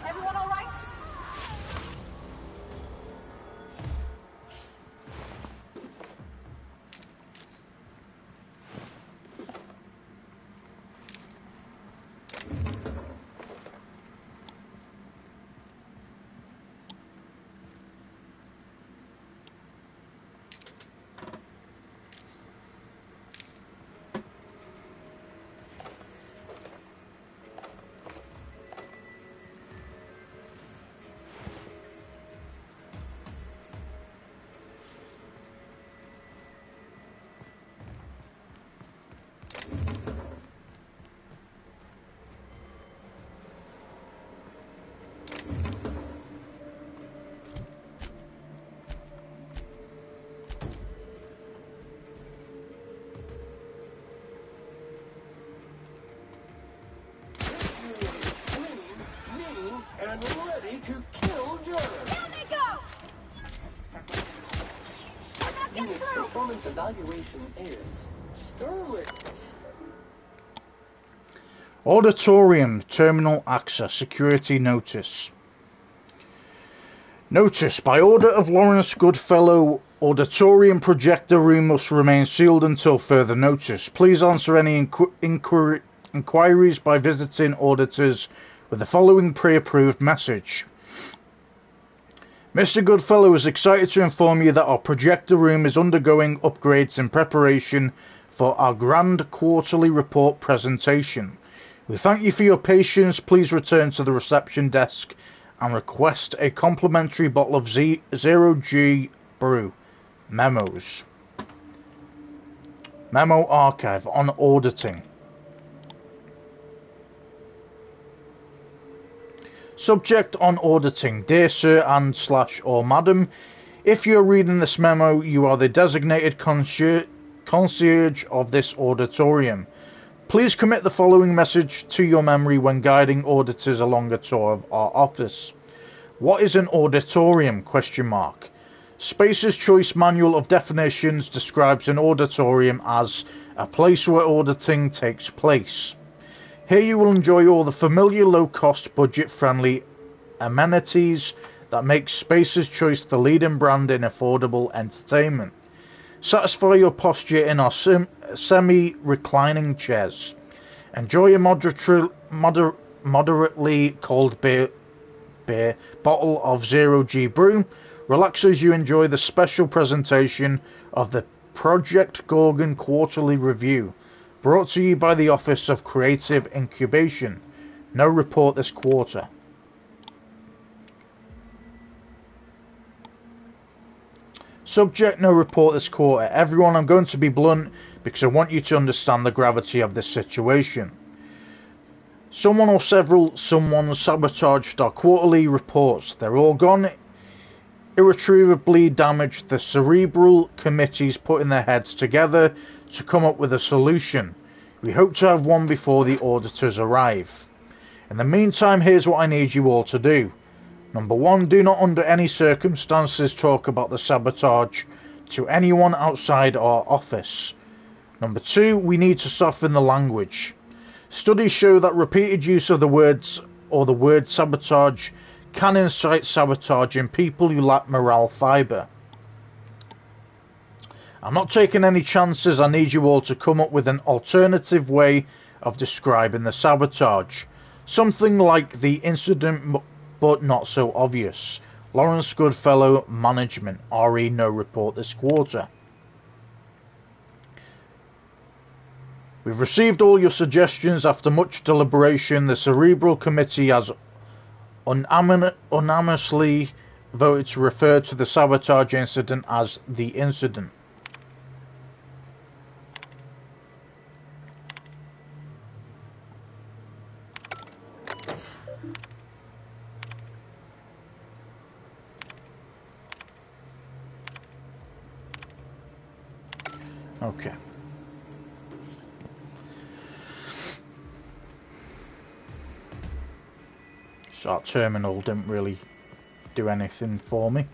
Everyone all right? And ready to kill germs. Down they go! Unit's performance evaluation is sterling. Auditorium Terminal Access Security Notice. Notice, by order of Lawrence Goodfellow, auditorium projector room must remain sealed until further notice. Please answer any inquiries by visiting auditors with the following pre-approved message. Mr. Goodfellow is excited to inform you that our projector room is undergoing upgrades in preparation for our grand quarterly report presentation. We thank you for your patience. Please return to the reception desk and request a complimentary bottle of 0G brew. Memos. Memo archive on auditing. Subject on auditing. Dear Sir and / or Madam, if you're reading this memo, you are the designated concierge of this auditorium. Please commit the following message to your memory when guiding auditors along a tour of our office. What is an auditorium? ? Spacer's Choice Manual of Definitions describes an auditorium as a place where auditing takes place. Here you will enjoy all the familiar low-cost, budget-friendly amenities that make Spacer's Choice the leading brand in affordable entertainment. Satisfy your posture in our semi-reclining chairs. Enjoy a moderately cold beer bottle of 0G brew. Relax as you enjoy the special presentation of the Project Gorgon Quarterly Review, brought to you by the Office of Creative Incubation. No report this quarter. Subject, no report this quarter. Everyone, I'm going to be blunt because I want you to understand the gravity of this situation. Someone or several someones sabotaged our quarterly reports. They're all gone, irretrievably damaged. The cerebral committees putting their heads together to come up with a solution. We hope to have one before the auditors arrive. In the meantime, here's what I need you all to do. Number 1, do not under any circumstances talk about the sabotage to anyone outside our office. Number 2, we need to soften the language. Studies show that repeated use of the words or the word sabotage can incite sabotage in people who lack moral fibre. I'm not taking any chances. I need you all to come up with an alternative way of describing the sabotage. Something like the incident but not so obvious. Lawrence Goodfellow, Management. RE, no report this quarter. We've received all your suggestions. After much deliberation, the Cerebral Committee has unanimously voted to refer to the sabotage incident as the incident. Okay. So that terminal didn't really do anything for me.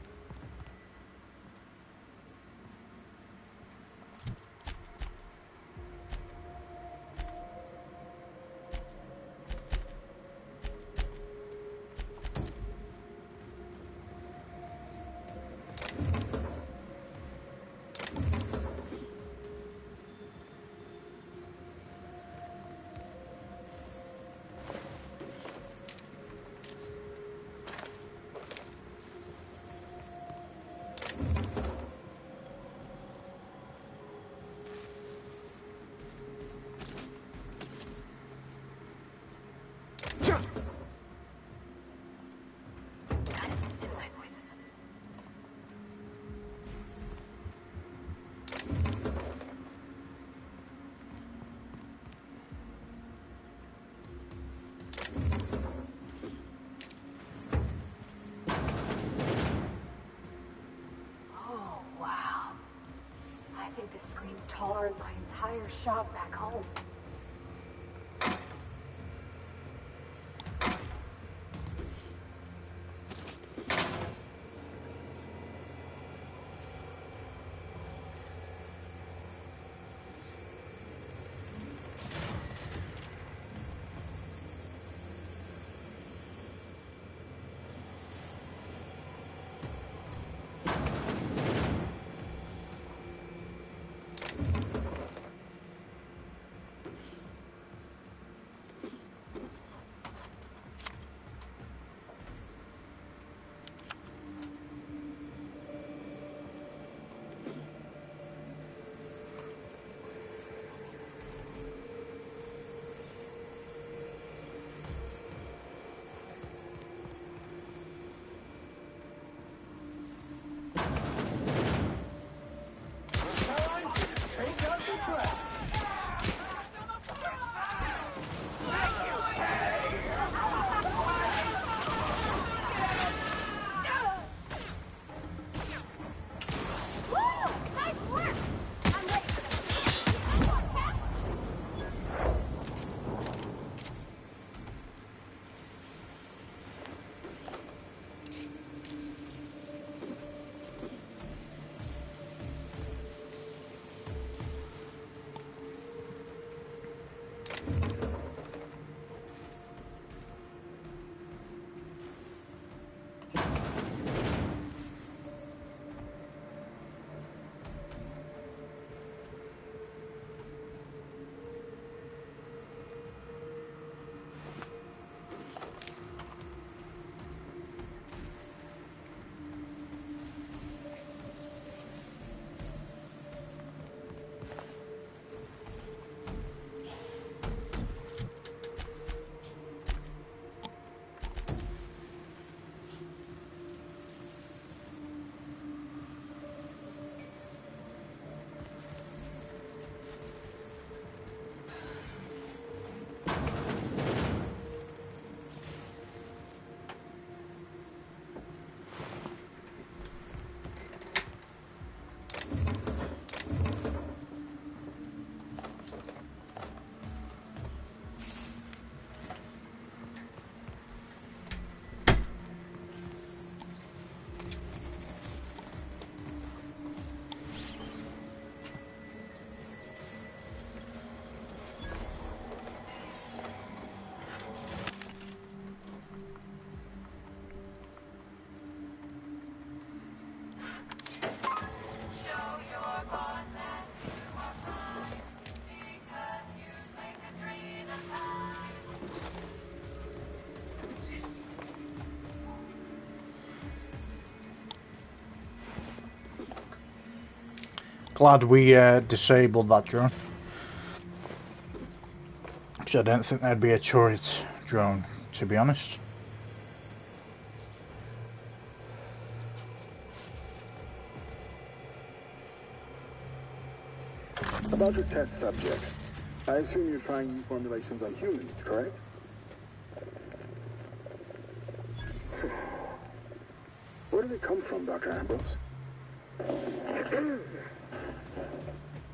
Taller than my entire shop back home. Glad we disabled that drone. Because I don't think there'd be a turret drone, to be honest. About your test subjects, I assume you're trying new formulations on humans, correct? Where do they come from, Dr. Ambrose?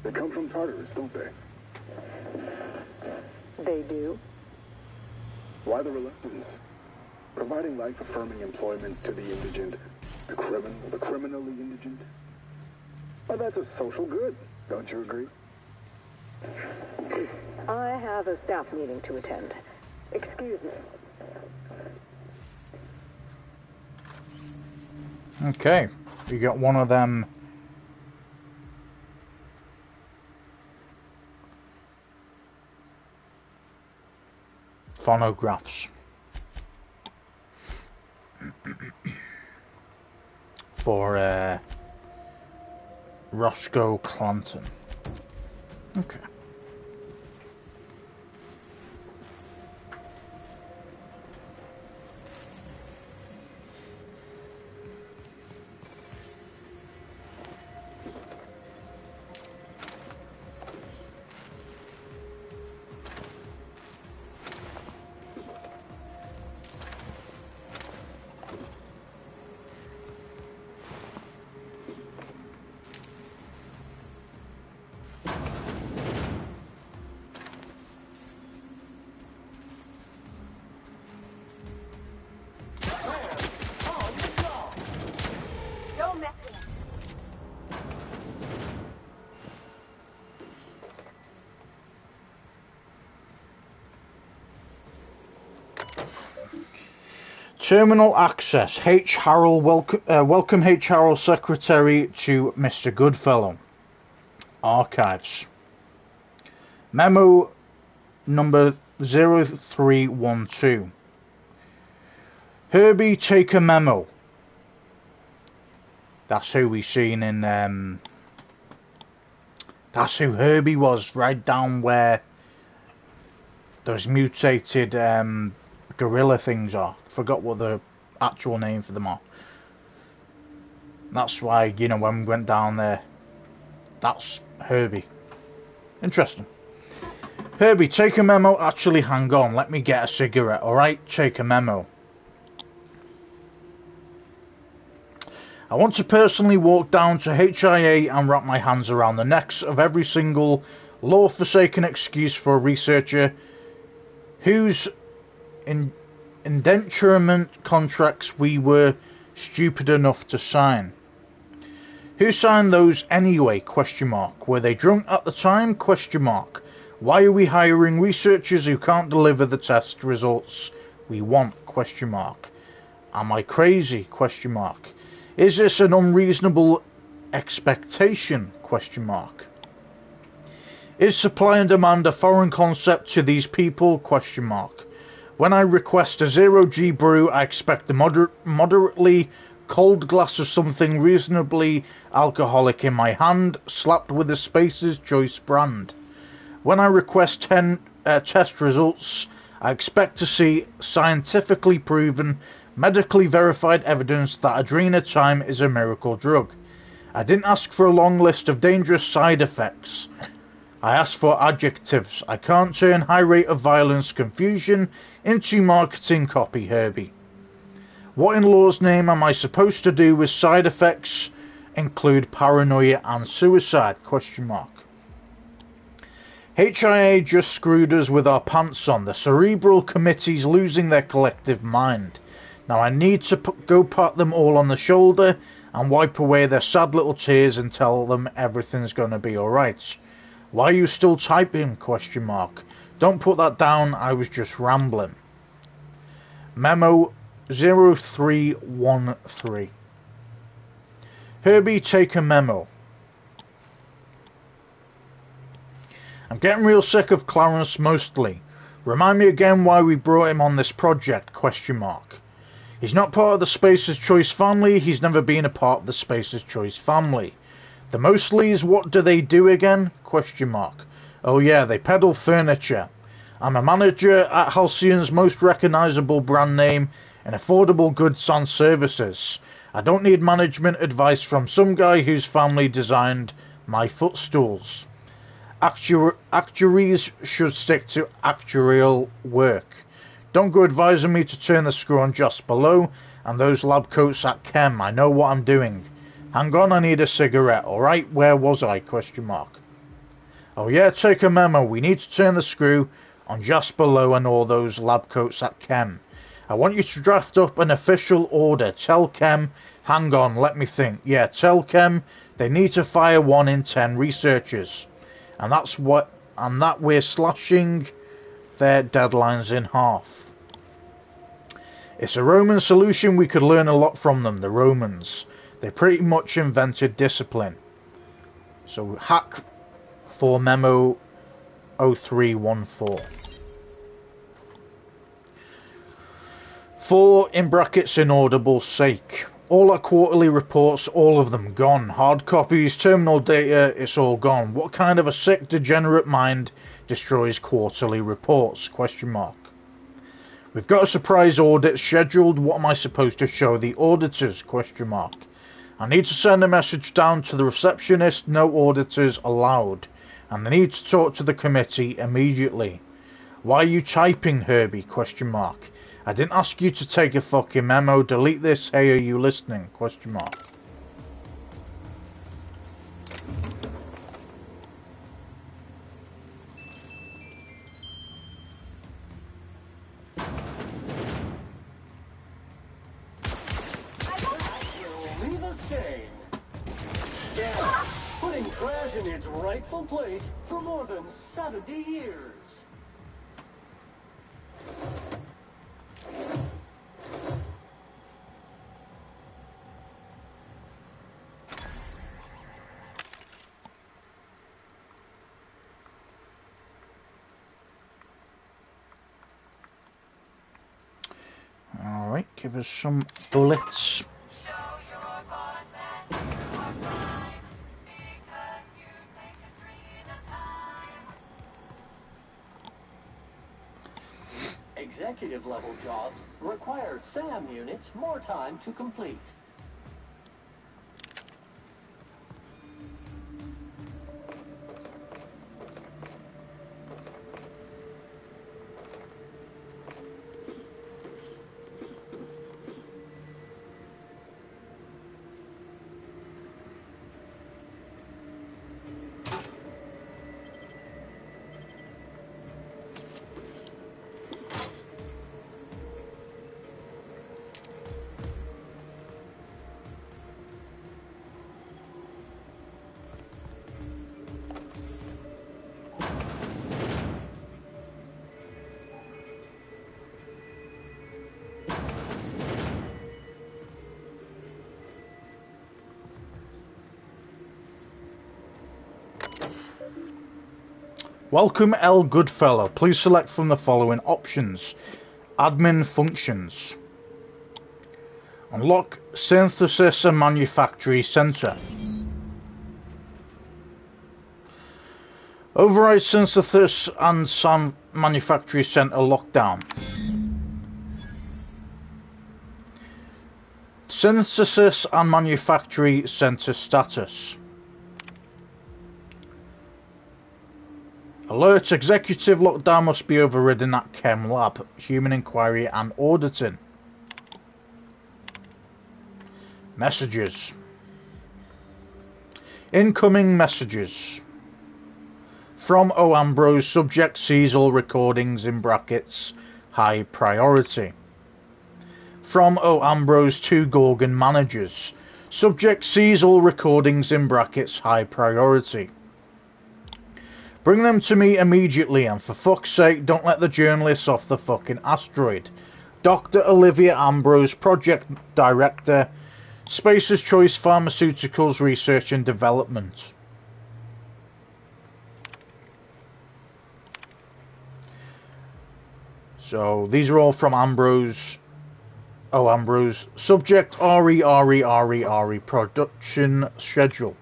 They come from Tartarus, don't they? They do? Why the reluctance? Providing life-affirming employment to the indigent, the criminally indigent? Well, that's a social good, don't you agree? I have a staff meeting to attend. Excuse me. Okay, we got one of them phonographs for Roscoe Clanton. Okay. Don't mess with him. Terminal access. H. Harrell, welcome H. Harrell, secretary to Mr. Goodfellow. Archives. Memo number 0312. Herbie, take a memo. That's who we seen in, that's who Herbie was, right down where those mutated, gorilla things are. Forgot what the actual name for them are. That's why, you know, when we went down there, that's Herbie. Interesting. Herbie, take a memo. Actually, hang on. Let me get a cigarette, alright? Take a memo. I want to personally walk down to HIA and wrap my hands around the necks of every single law-forsaken excuse for a researcher whose indenturement contracts we were stupid enough to sign. Who signed those anyway? Question mark. Were they drunk at the time? Question mark. Why are we hiring researchers who can't deliver the test results we want? Question mark. Am I crazy? Question mark. Is this an unreasonable expectation? Question mark. Is supply and demand a foreign concept to these people? Question mark. When I request a 0G brew, I expect a moderately cold glass of something reasonably alcoholic in my hand, slapped with a Spacer's Choice brand. When I request 10 test results, I expect to see scientifically proven, medically verified evidence that adrenotime is a miracle drug. I didn't ask for a long list of dangerous side effects. I asked for adjectives. I can't turn high rate of violence confusion into marketing copy, Herbie. What in law's name am I supposed to do with side effects include paranoia and suicide? Question mark. HIA just screwed us with our pants on. The cerebral committee's losing their collective mind. Now I need to go pat them all on the shoulder and wipe away their sad little tears and tell them everything's going to be alright. Why are you still typing? Question mark. Don't put that down, I was just rambling. Memo 0313. Herbie, take a memo. I'm getting real sick of Clarence Mostly. Remind me again why we brought him on this project? Question mark. He's not part of the Spacer's Choice family. He's never been a part of the Spacer's Choice family. The Mostleys, what do they do again? Question mark. Oh yeah, they peddle furniture. I'm a manager at Halcyon's most recognizable brand name in affordable goods and services. I don't need management advice from some guy whose family designed my footstools. Actuaries should stick to actuarial work. Don't go advising me to turn the screw on just below and those lab coats at Chem. I know what I'm doing. Hang on, I need a cigarette. Alright, where was I? Question mark. Oh yeah, take a memo. We need to turn the screw on just below and all those lab coats at Chem. I want you to draft up an official order. Tell Chem, hang on, let me think. Yeah, tell Chem they need to fire 1 in 10 researchers. And that we're slashing their deadlines in half. It's a Roman solution. We could learn a lot from them, the Romans. They pretty much invented discipline. So hack for memo 0314. 4 in brackets inaudible sake. All our quarterly reports, all of them gone. Hard copies, terminal data, it's all gone. What kind of a sick, degenerate mind destroys quarterly reports? Question mark. We've got a surprise audit scheduled. What am I supposed to show the auditors? Question mark. I need to send a message down to the receptionist. No auditors allowed. And I need to talk to the committee immediately. Why are you typing, Herbie? Question mark. I didn't ask you to take a fucking memo. Delete this. Hey, are you listening? Question mark. Leave a stain. Yeah, putting trash in its rightful place for more than 70 years. Alright, give us some bullets. Executive level jobs require SAM units more time to complete. Welcome L. Goodfellow. Please select from the following options. Admin functions. Unlock Synthesis and Manufactory Center. Override Synthesis and Manufactory Center lockdown. Synthesis and Manufactory Center status. Alert, executive lockdown must be overridden at Chem Lab. Human inquiry and auditing. Messages. Incoming messages. From O. Ambrose, subject sees all recordings in brackets, high priority. From O. Ambrose to Gorgon managers. Subject sees all recordings in brackets, high priority. Bring them to me immediately, and for fuck's sake, don't let the journalists off the fucking asteroid. Dr. Olivia Ambrose, Project Director, Spacer's Choice Pharmaceuticals Research and Development. So, these are all from Ambrose. Oh, Ambrose. Subject RE production schedule.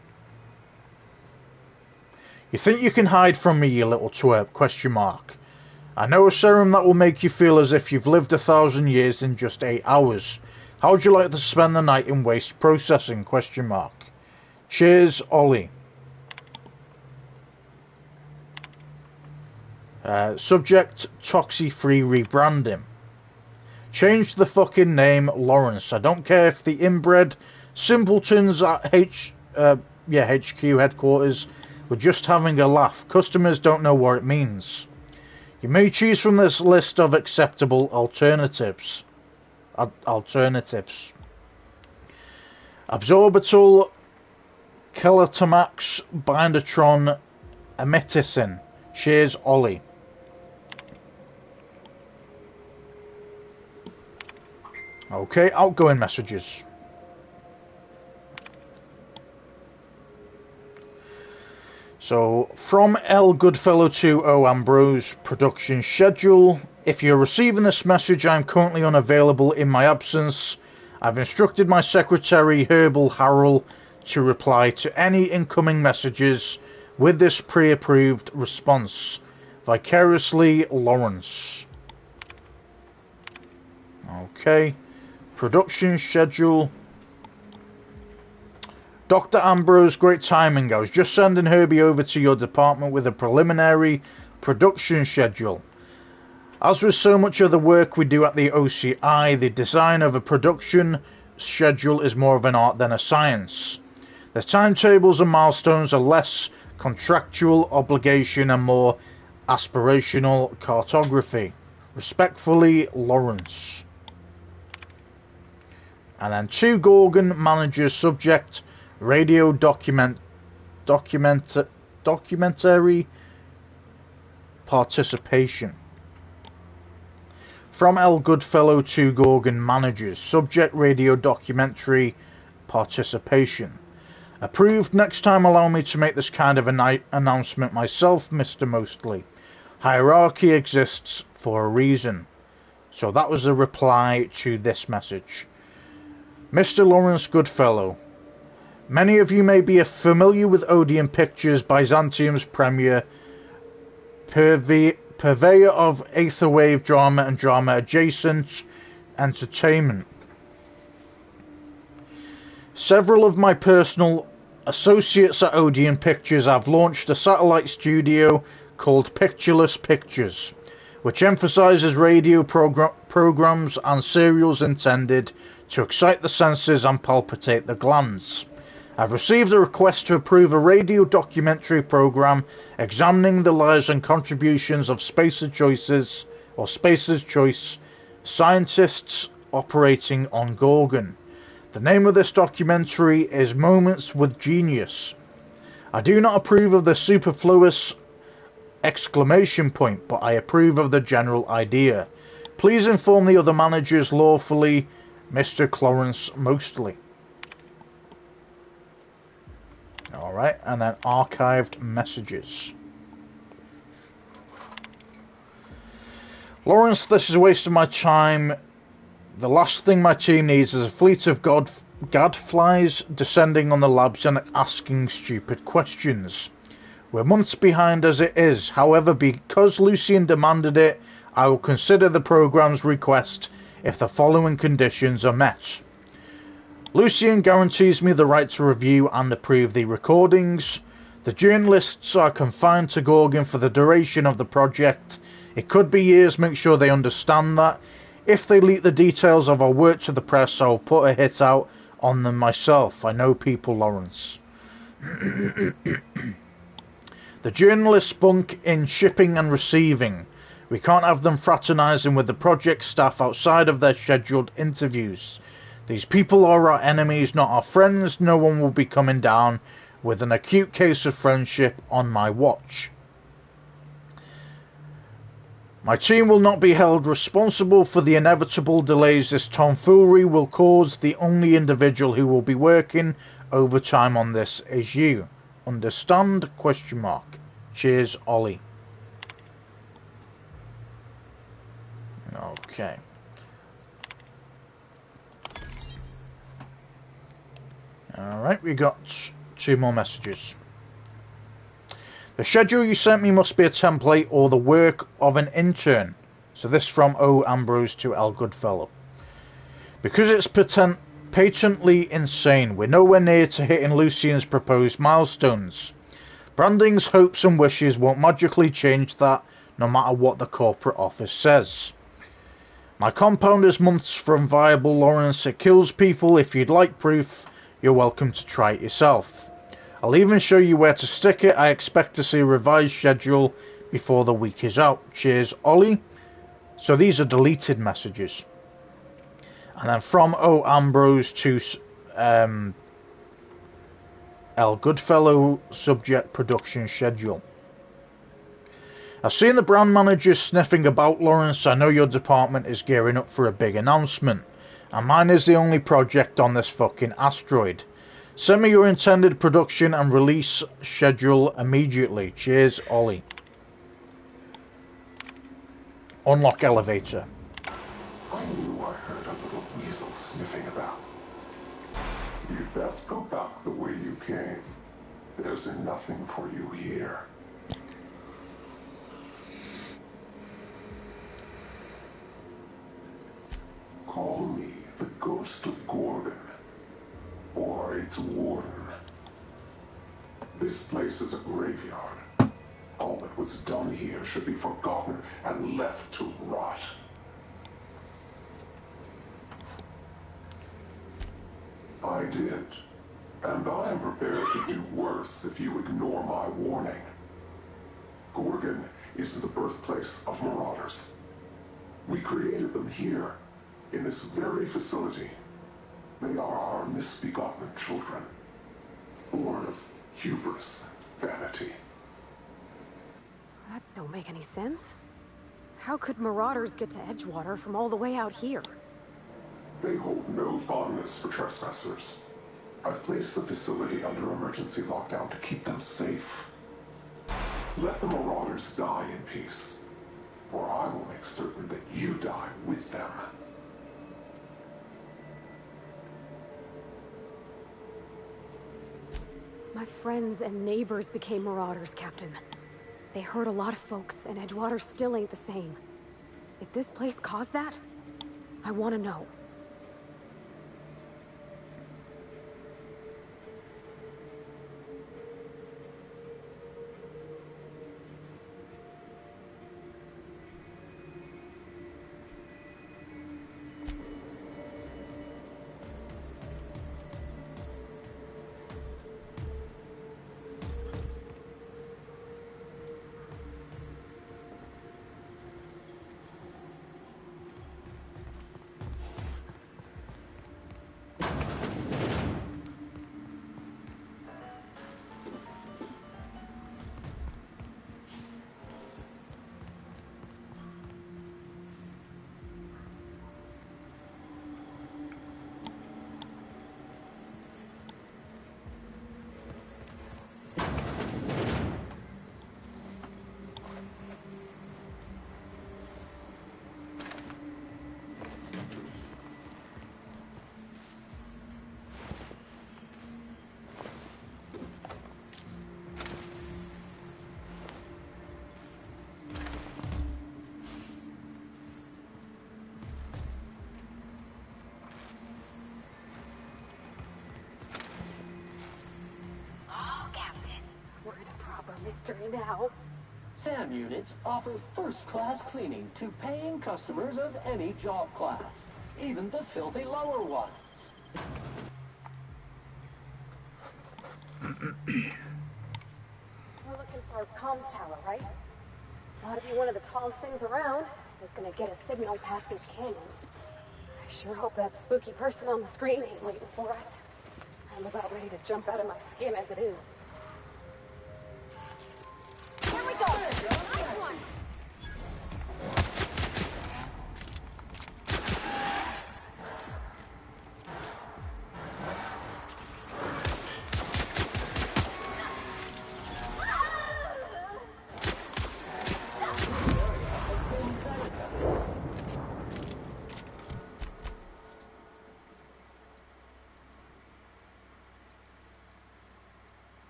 You think you can hide from me, you little twerp? Question mark. I know a serum that will make you feel as if you've lived 1,000 years in just 8 hours. How would you like to spend the night in waste processing? Question mark. Cheers, Ollie. Subject, Toxi-free rebranding. Change the fucking name, Lawrence. I don't care if the inbred simpletons at HQ headquarters were just having a laugh. Customers don't know what it means. You may choose from this list of acceptable alternatives. Absorbital, Kelatamax, Bindertron, Ameticin. Cheers, Ollie. Okay, outgoing messages. So, from L. Goodfellow to O. Ambrose, production schedule. If you're receiving this message, I'm currently unavailable in my absence. I've instructed my secretary, Herbal Harrell, to reply to any incoming messages with this pre-approved response. Vicariously, Lawrence. Okay. Production schedule. Dr. Ambrose, great timing. I was just sending Herbie over to your department with a preliminary production schedule. As with so much of the work we do at the OCI, the design of a production schedule is more of an art than a science. The timetables and milestones are less contractual obligation and more aspirational cartography. Respectfully, Lawrence. And then 2 Gorgon managers, subject, radio documentary participation. From L. Goodfellow to Gorgon managers, subject, radio documentary participation. Approved. Next time allow me to make this kind of an announcement myself, Mr. Mostly. Hierarchy exists for a reason. So that was a reply to this message. Mr. Lawrence Goodfellow, many of you may be familiar with Odeon Pictures, Byzantium's premier, purveyor of aetherwave drama and drama-adjacent entertainment. Several of my personal associates at Odeon Pictures have launched a satellite studio called Pictureless Pictures, which emphasizes radio programs and serials intended to excite the senses and palpitate the glands. I've received a request to approve a radio documentary program examining the lives and contributions of Spacer's Choice scientists operating on Gorgon. The name of this documentary is Moments with Genius. I do not approve of the superfluous exclamation point, but I approve of the general idea. Please inform the other managers lawfully, Mr. Clarence Mostly. Alright, and then archived messages. Lawrence, this is a waste of my time. The last thing my team needs is a fleet of gadflies descending on the labs and asking stupid questions. We're months behind as it is. However, because Lucian demanded it, I will consider the program's request if the following conditions are met. Lucian guarantees me the right to review and approve the recordings. The journalists are confined to Gorgon for the duration of the project. It could be years, make sure they understand that. If they leak the details of our work to the press, I will put a hit out on them myself. I know people, Lawrence. The journalists bunk in shipping and receiving. We can't have them fraternizing with the project staff outside of their scheduled interviews. These people are our enemies, not our friends. No one will be coming down with an acute case of friendship on my watch. My team will not be held responsible for the inevitable delays this tomfoolery will cause. The only individual who will be working overtime on this is you. Understand? Question mark. Cheers, Ollie. Okay. Alright, we got 2 more messages. The schedule you sent me must be a template or the work of an intern. So this from O. Ambrose to L. Goodfellow. Because it's patently insane, we're nowhere near to hitting Lucian's proposed milestones. Branding's hopes and wishes won't magically change that, no matter what the corporate office says. My compound is months from viable, Lawrence. It kills people. If you'd like proof, you're welcome to try it yourself. I'll even show you where to stick it. I expect to see a revised schedule before the week is out. Cheers, Ollie. So these are deleted messages. And then from O. Ambrose to L. Goodfellow, subject production schedule. I've seen the brand managers sniffing about, Lawrence. I know your department is gearing up for a big announcement. And mine is the only project on this fucking asteroid. Send me your intended production and release schedule immediately. Cheers, Ollie. Unlock elevator. I knew I heard a little weasel sniffing about. You'd best go back the way you came. There's nothing for you here. Call me the Ghost of Gorgon, or its warden. This place is a graveyard. All that was done here should be forgotten and left to rot. I did, and I am prepared to do worse if you ignore my warning. Gorgon is the birthplace of marauders. We created them here, in this very facility. They are our misbegotten children, born of hubris and vanity. That don't make any sense. How could marauders get to Edgewater from all the way out here? They hold no fondness for trespassers. I've placed the facility under emergency lockdown to keep them safe. Let the marauders die in peace, or I will make certain that you die with them. My friends and neighbors became marauders, Captain. They hurt a lot of folks, and Edgewater still ain't the same. If this place caused that, I want to know. Mystery now. SAM units offer first-class cleaning to paying customers of any job class, even the filthy lower ones. We're looking for a comms tower, right? Ought to be one of the tallest things around. It's gonna get a signal past these canyons. I sure hope that spooky person on the screen ain't waiting for us. I'm about ready to jump out of my skin as it is. Here we go! Nice one!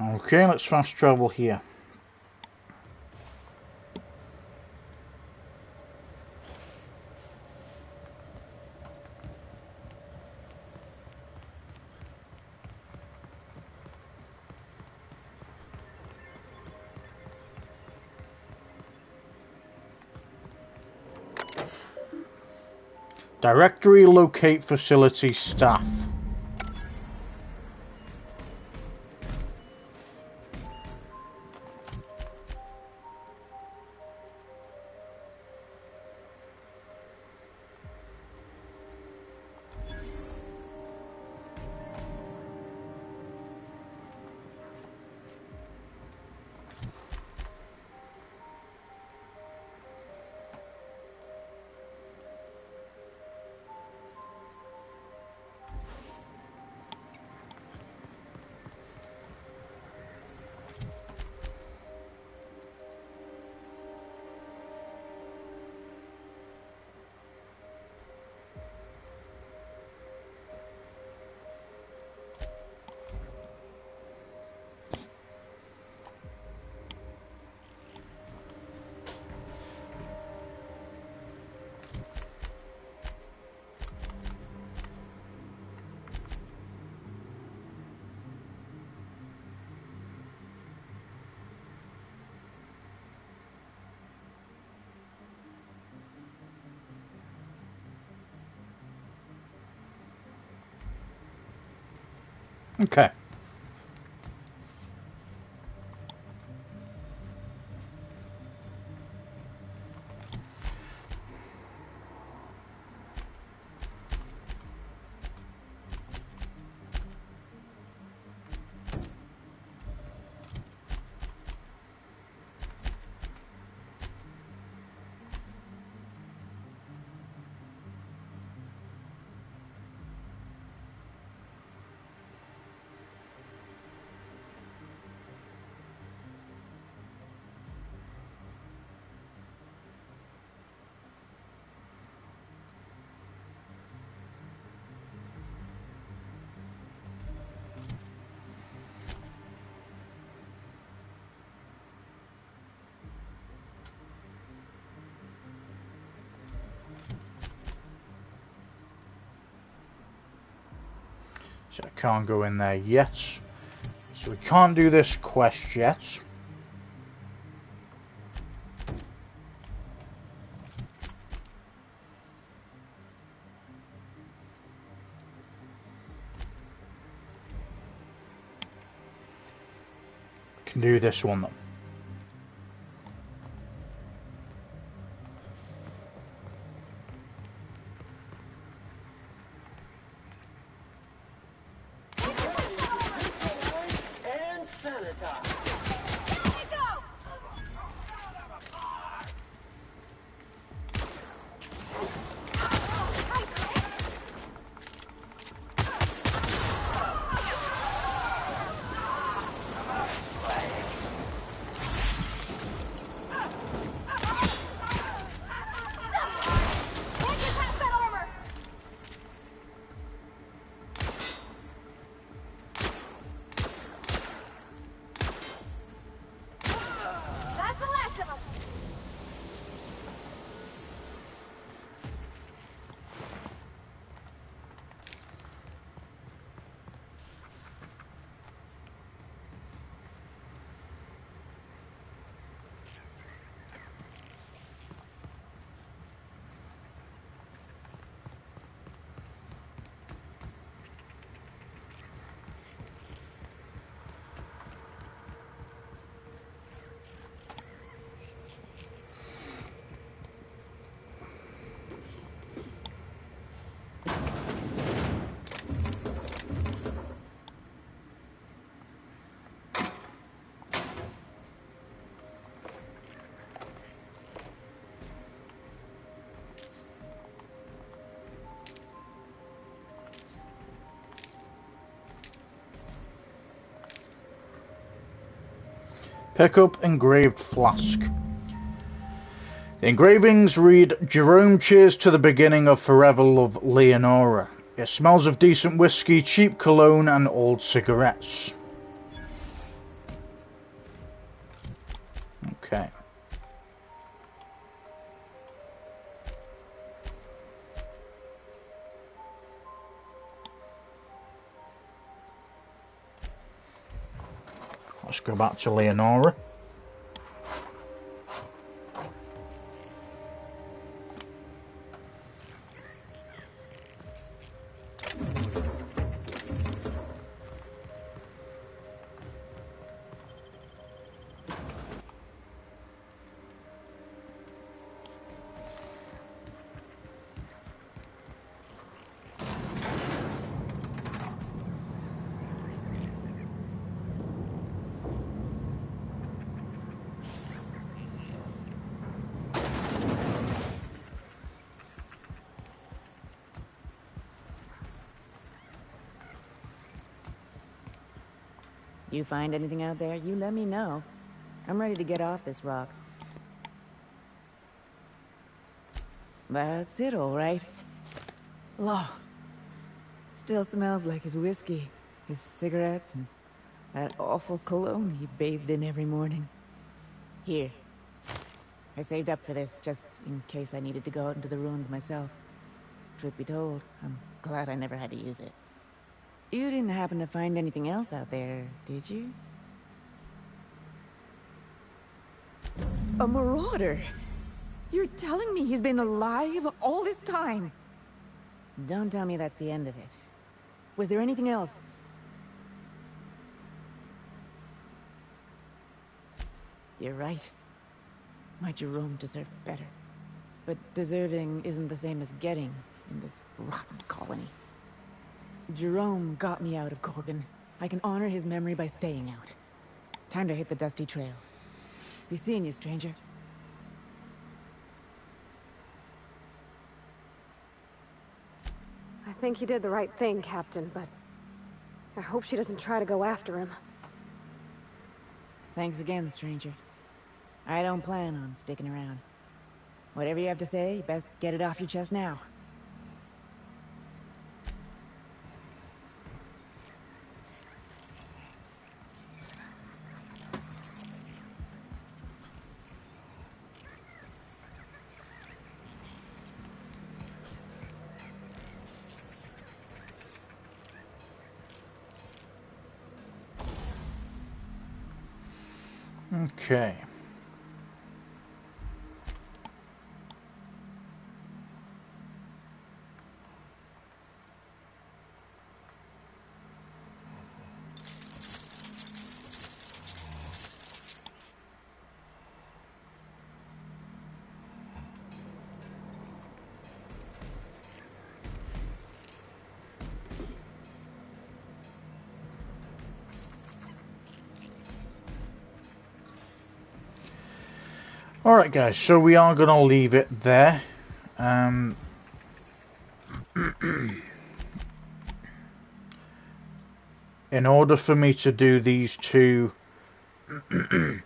Okay, let's fast travel here. Directory locate facility staff. Okay. So I can't go in there yet. So we can't do this quest yet. Can do this one though. And sanitize. Pick up engraved flask. The engravings read, Jerome cheers to the beginning of forever love, Leonora. It smells of decent whiskey, cheap cologne and old cigarettes. Okay. Let's go back to Leonora. You find anything out there, you let me know. I'm ready to get off this rock. That's it, all right. Law. Still smells like his whiskey, his cigarettes, and that awful cologne he bathed in every morning. Here. I saved up for this, just in case I needed to go out into the ruins myself. Truth be told, I'm glad I never had to use it. You didn't happen to find anything else out there, did you? A marauder? You're telling me he's been alive all this time? Don't tell me that's the end of it. Was there anything else? You're right. My Jerome deserved better. But deserving isn't the same as getting in this rotten colony. Jerome got me out of Gorgon. I can honor his memory by staying out. Time to hit the dusty trail. Be seeing you, stranger. I think you did the right thing, Captain, but I hope she doesn't try to go after him. Thanks again, stranger. I don't plan on sticking around. Whatever you have to say, best get it off your chest now. Okay. Alright guys, so we are going to leave it there. In order for me to do these two, I'm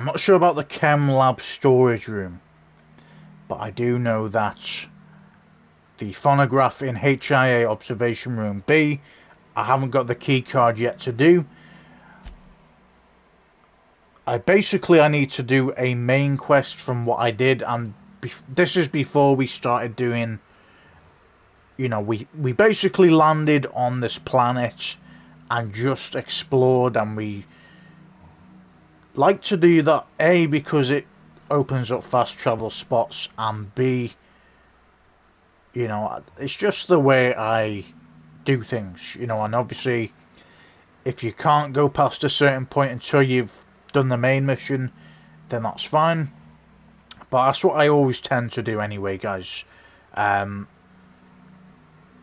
not sure about the Chem Lab storage room, but I do know that the phonograph in HIA observation room B, I haven't got the key card yet to do. I need to do a main quest from what I did, and this is before we started doing, you know, we basically landed on this planet and just explored, and we like to do that, A, because it opens up fast travel spots, and B, you know, it's just the way I do things, you know, and obviously if you can't go past a certain point until you've done the main mission, then that's fine, but that's what I always tend to do anyway, guys.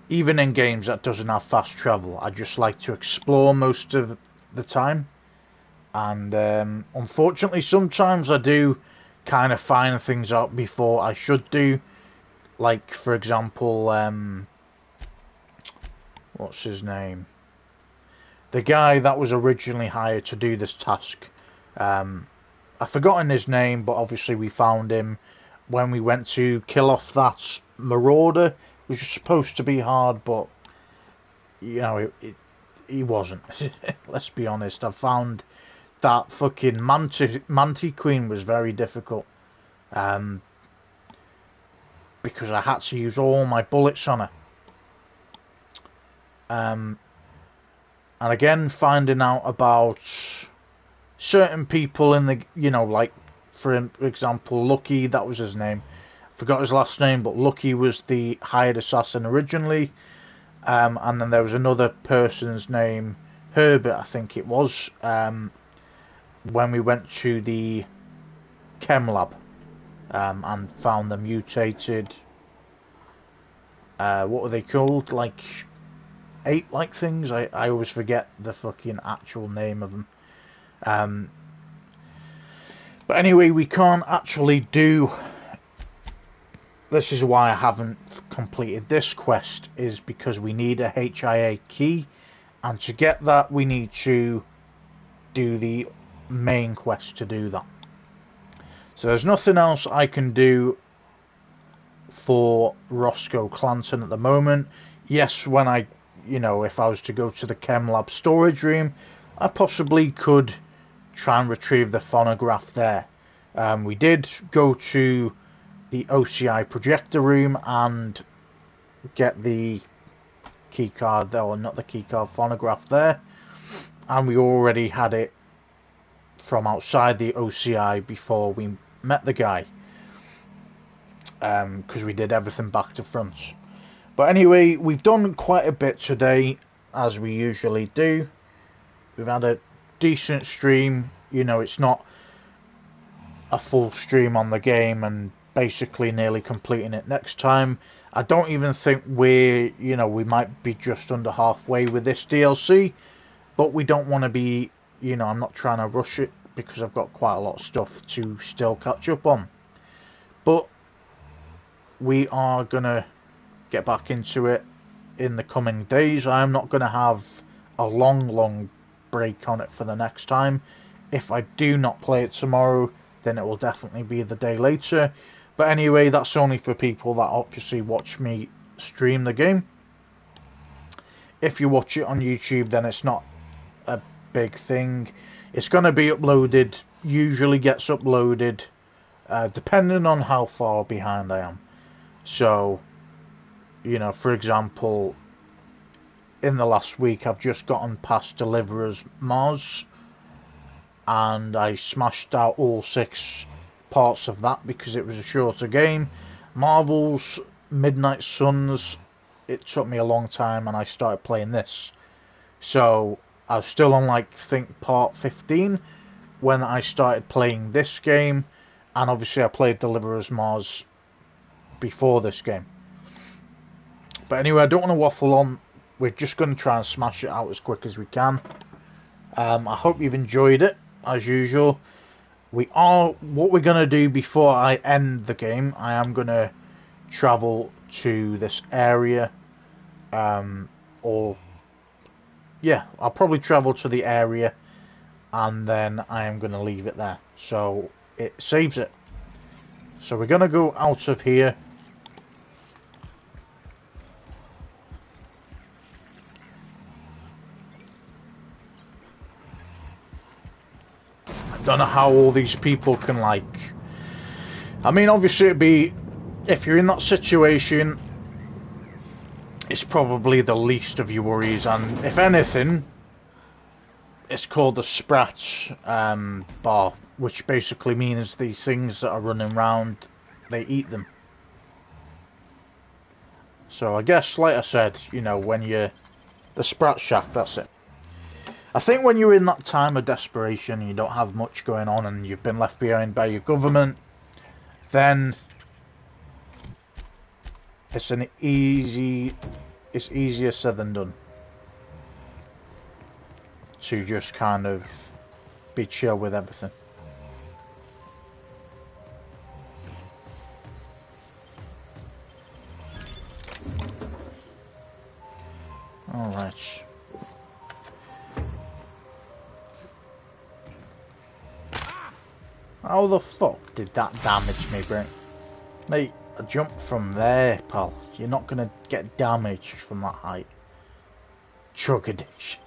Even in games that doesn't have fast travel, I just like to explore most of the time, and unfortunately sometimes I do kind of find things out before I should do, like for example, what's his name, the guy that was originally hired to do this task. I've forgotten his name, but obviously we found him when we went to kill off that marauder, which was supposed to be hard, but you know, he wasn't. Let's be honest. I've found that fucking Manti Queen was very difficult. Because I had to use all my bullets on her. And again, finding out about certain people in the, you know, like, for example, Lucky, that was his name. Forgot his last name, but Lucky was the hired assassin originally. And then there was another person's name, Herbert, I think it was, when we went to the chem lab and found the mutated, what were they called? Like, ape-like things? I always forget the fucking actual name of them. But anyway, we can't actually do... This is why I haven't completed this quest, is because we need a HIA key, and to get that we need to do the main quest to do that. So there's nothing else I can do for Roscoe Clanton at the moment. Yes, when I, you know, if I was to go to the Chem Lab storage room, I possibly could try and retrieve the phonograph there. We did go to the OCI projector room and get the keycard there, or not the keycard, phonograph there, and we already had it from outside the OCI before we met the guy, because we did everything back to front. But anyway, we've done quite a bit today, as we usually do. We've had a decent stream. You know, it's not a full stream on the game and basically nearly completing it next time. I don't even think we're, you know, we might be just under halfway with this DLC, but we don't want to be, you know, I'm not trying to rush it because I've got quite a lot of stuff to still catch up on. But we are going to get back into it in the coming days. I am not going to have a long break on it for the next time. If I do not play it tomorrow, then it will definitely be the day later. But anyway, that's only for people that obviously watch me stream the game. If you watch it on YouTube, then it's not a big thing. It's going to be uploaded, usually gets uploaded, depending on how far behind I am. So, you know, for example, in the last week, I've just gotten past Deliverer's Mars, and I smashed out all 6 parts of that because it was a shorter game. Marvel's Midnight Suns, it took me a long time, and I started playing this. So I was still on, like, I think part 15 when I started playing this game, and obviously I played Deliverer's Mars before this game. But anyway, I don't want to waffle on. We're just going to try and smash it out as quick as we can. I hope you've enjoyed it, as usual. What we're going to do before I end the game, I am going to travel to this area. I'll probably travel to the area, and then I am going to leave it there. So it saves it. So we're going to go out of here. Don't know how all these people can, like... I mean, obviously it'd be... If you're in that situation, it's probably the least of your worries. And if anything, it's called the Sprat bar, which basically means these things that are running around, they eat them. So I guess, like I said, you know, when you're... The Sprat Shack, that's it. I think when you're in that time of desperation and you don't have much going on and you've been left behind by your government, then it's easier said than done to just kind of be chill with everything. Alright. How the fuck did that damage me, bro? Mate, I jumped from there, pal. You're not gonna get damaged from that height. Chug addiction.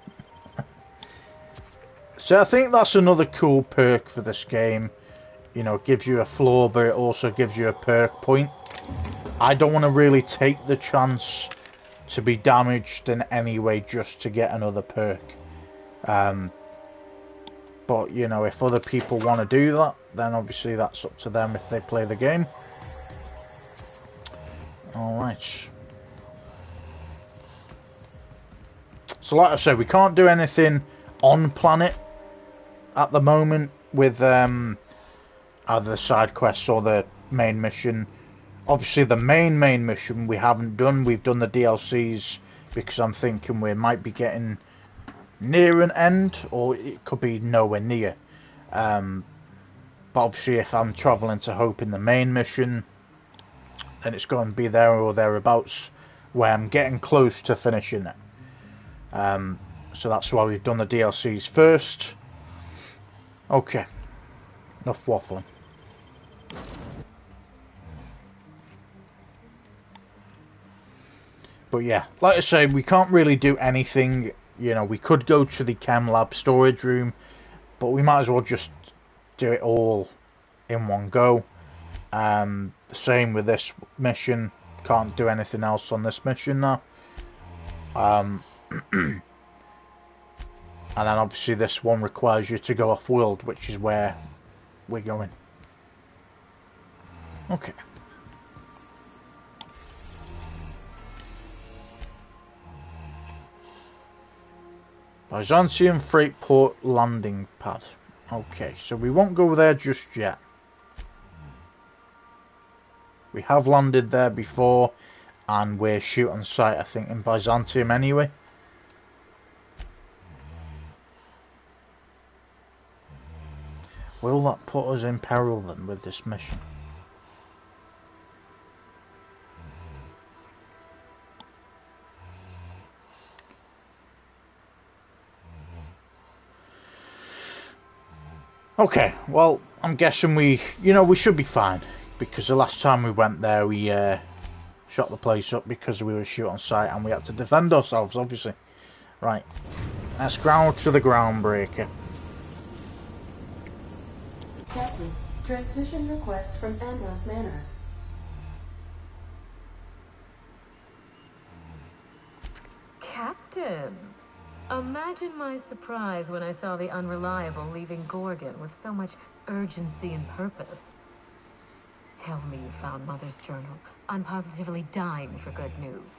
So I think that's another cool perk for this game. You know, it gives you a floor, but it also gives you a perk point. I don't want to really take the chance to be damaged in any way just to get another perk. But, you know, if other people want to do that, then obviously that's up to them if they play the game. Alright. So like I said, we can't do anything on planet at the moment with either the side quests or the main mission. Obviously the main mission we haven't done. We've done the DLCs because I'm thinking we might be getting near an end, or it could be nowhere near. But obviously if I'm travelling to Hope in the main mission, then it's going to be there or thereabouts where I'm getting close to finishing it. So that's why we've done the DLCs first. Okay, enough waffling. But yeah, like I say, we can't really do anything. You know, we could go to the Chem Lab storage room, but we might as well just do it all in one go. The same with this mission. Can't do anything else on this mission now. And then obviously this one requires you to go off-world, which is where we're going. Okay. Byzantium Freight Port Landing Pad. Okay, so we won't go there just yet. We have landed there before, and we're shoot on sight, I think, in Byzantium anyway. Will that put us in peril then with this mission? Okay, well, I'm guessing we should be fine, because the last time we went there we shot the place up because we were shoot on sight and we had to defend ourselves, obviously. Right, let's ground to the groundbreaker. Captain, transmission request from Ambrose Manor. Captain, imagine my surprise when I saw the Unreliable leaving Gorgon with so much urgency and purpose. Tell me you found Mother's journal. I'm positively dying for good news.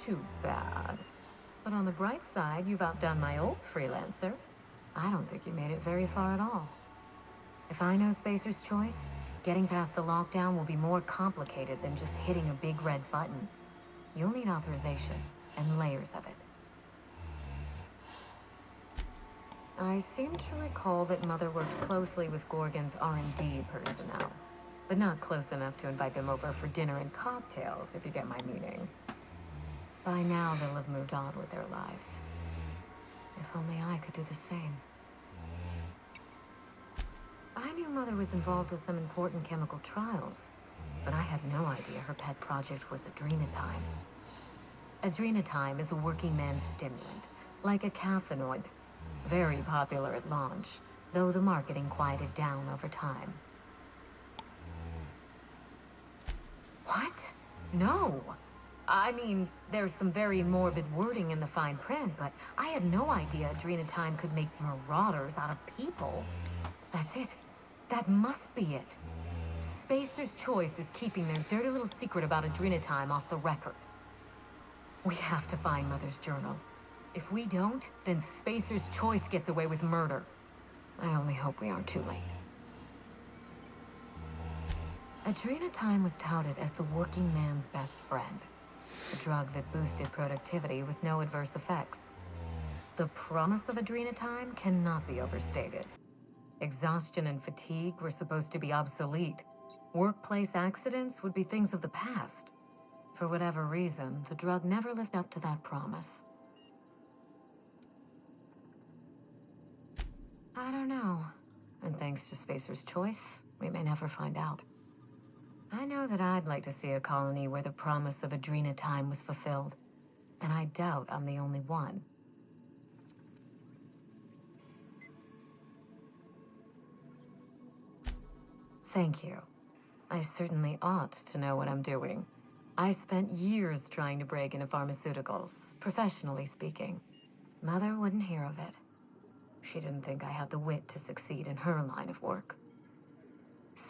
Too bad. But on the bright side, you've outdone my old freelancer. I don't think you made it very far at all. If I know Spacer's choice, getting past the lockdown will be more complicated than just hitting a big red button. You'll need authorization and layers of it. I seem to recall that Mother worked closely with Gorgon's R&D personnel, but not close enough to invite them over for dinner and cocktails, if you get my meaning. By now, they'll have moved on with their lives. If only I could do the same. I knew Mother was involved with some important chemical trials, but I had no idea her pet project was adrenatime. Adrenatime is a working man's stimulant, like a caffeinoid. Very popular at launch, though the marketing quieted down over time. What? No! I mean, there's some very morbid wording in the fine print, but I had no idea adrenatime could make marauders out of people. That's it. That must be it. Spacer's Choice is keeping their dirty little secret about adrenatime off the record. We have to find Mother's journal. If we don't, then Spacer's Choice gets away with murder. I only hope we aren't too late. Adrenatime was touted as the working man's best friend. A drug that boosted productivity with no adverse effects. The promise of adrenatime cannot be overstated. Exhaustion and fatigue were supposed to be obsolete. Workplace accidents would be things of the past. For whatever reason, the drug never lived up to that promise. I don't know. And thanks to Spacer's Choice, we may never find out. I know that I'd like to see a colony where the promise of Adrena time was fulfilled. And I doubt I'm the only one. Thank you. I certainly ought to know what I'm doing. I spent years trying to break into pharmaceuticals, professionally speaking. Mother wouldn't hear of it. She didn't think I had the wit to succeed in her line of work.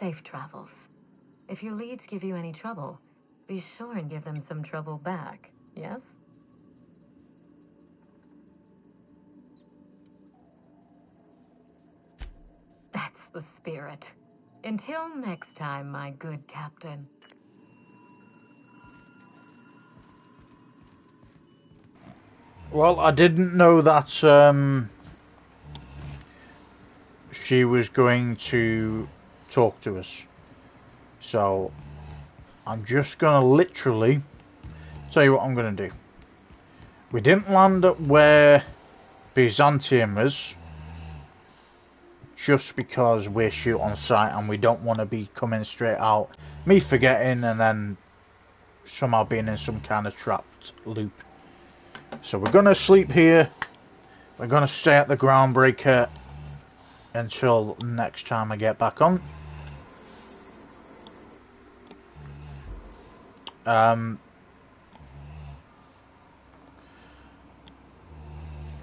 Safe travels. If your leads give you any trouble, be sure and give them some trouble back, yes? That's the spirit. Until next time, my good captain. Well, I didn't know that she was going to talk to us. So, I'm just going to literally tell you what I'm going to do. We didn't land at where Byzantium is, just because we're short on sight and we don't want to be coming straight out. Me forgetting and then somehow being in some kind of trapped loop. So we're going to sleep here. We're going to stay at the Groundbreaker until next time I get back on.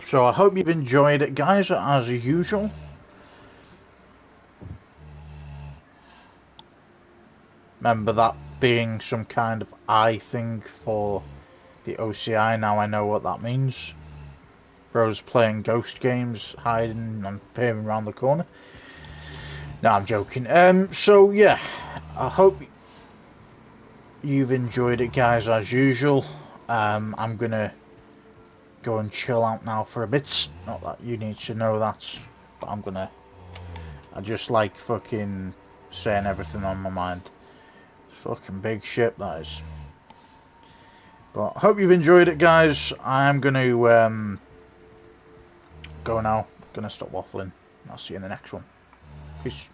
So I hope you've enjoyed it, guys, as usual. Remember that being some kind of eye thing for the OCI. Now I know what that means. Bro's playing ghost games, hiding and peering around the corner. No, I'm joking. So yeah, I hope you've enjoyed it, guys, as usual. I'm gonna go and chill out now for a bit. Not that you need to know that, but I just like fucking saying everything on my mind. It's fucking big shit, that is. But I hope you've enjoyed it, guys. I'm gonna go now. Gonna stop waffling. I'll see you in the next one. Peace.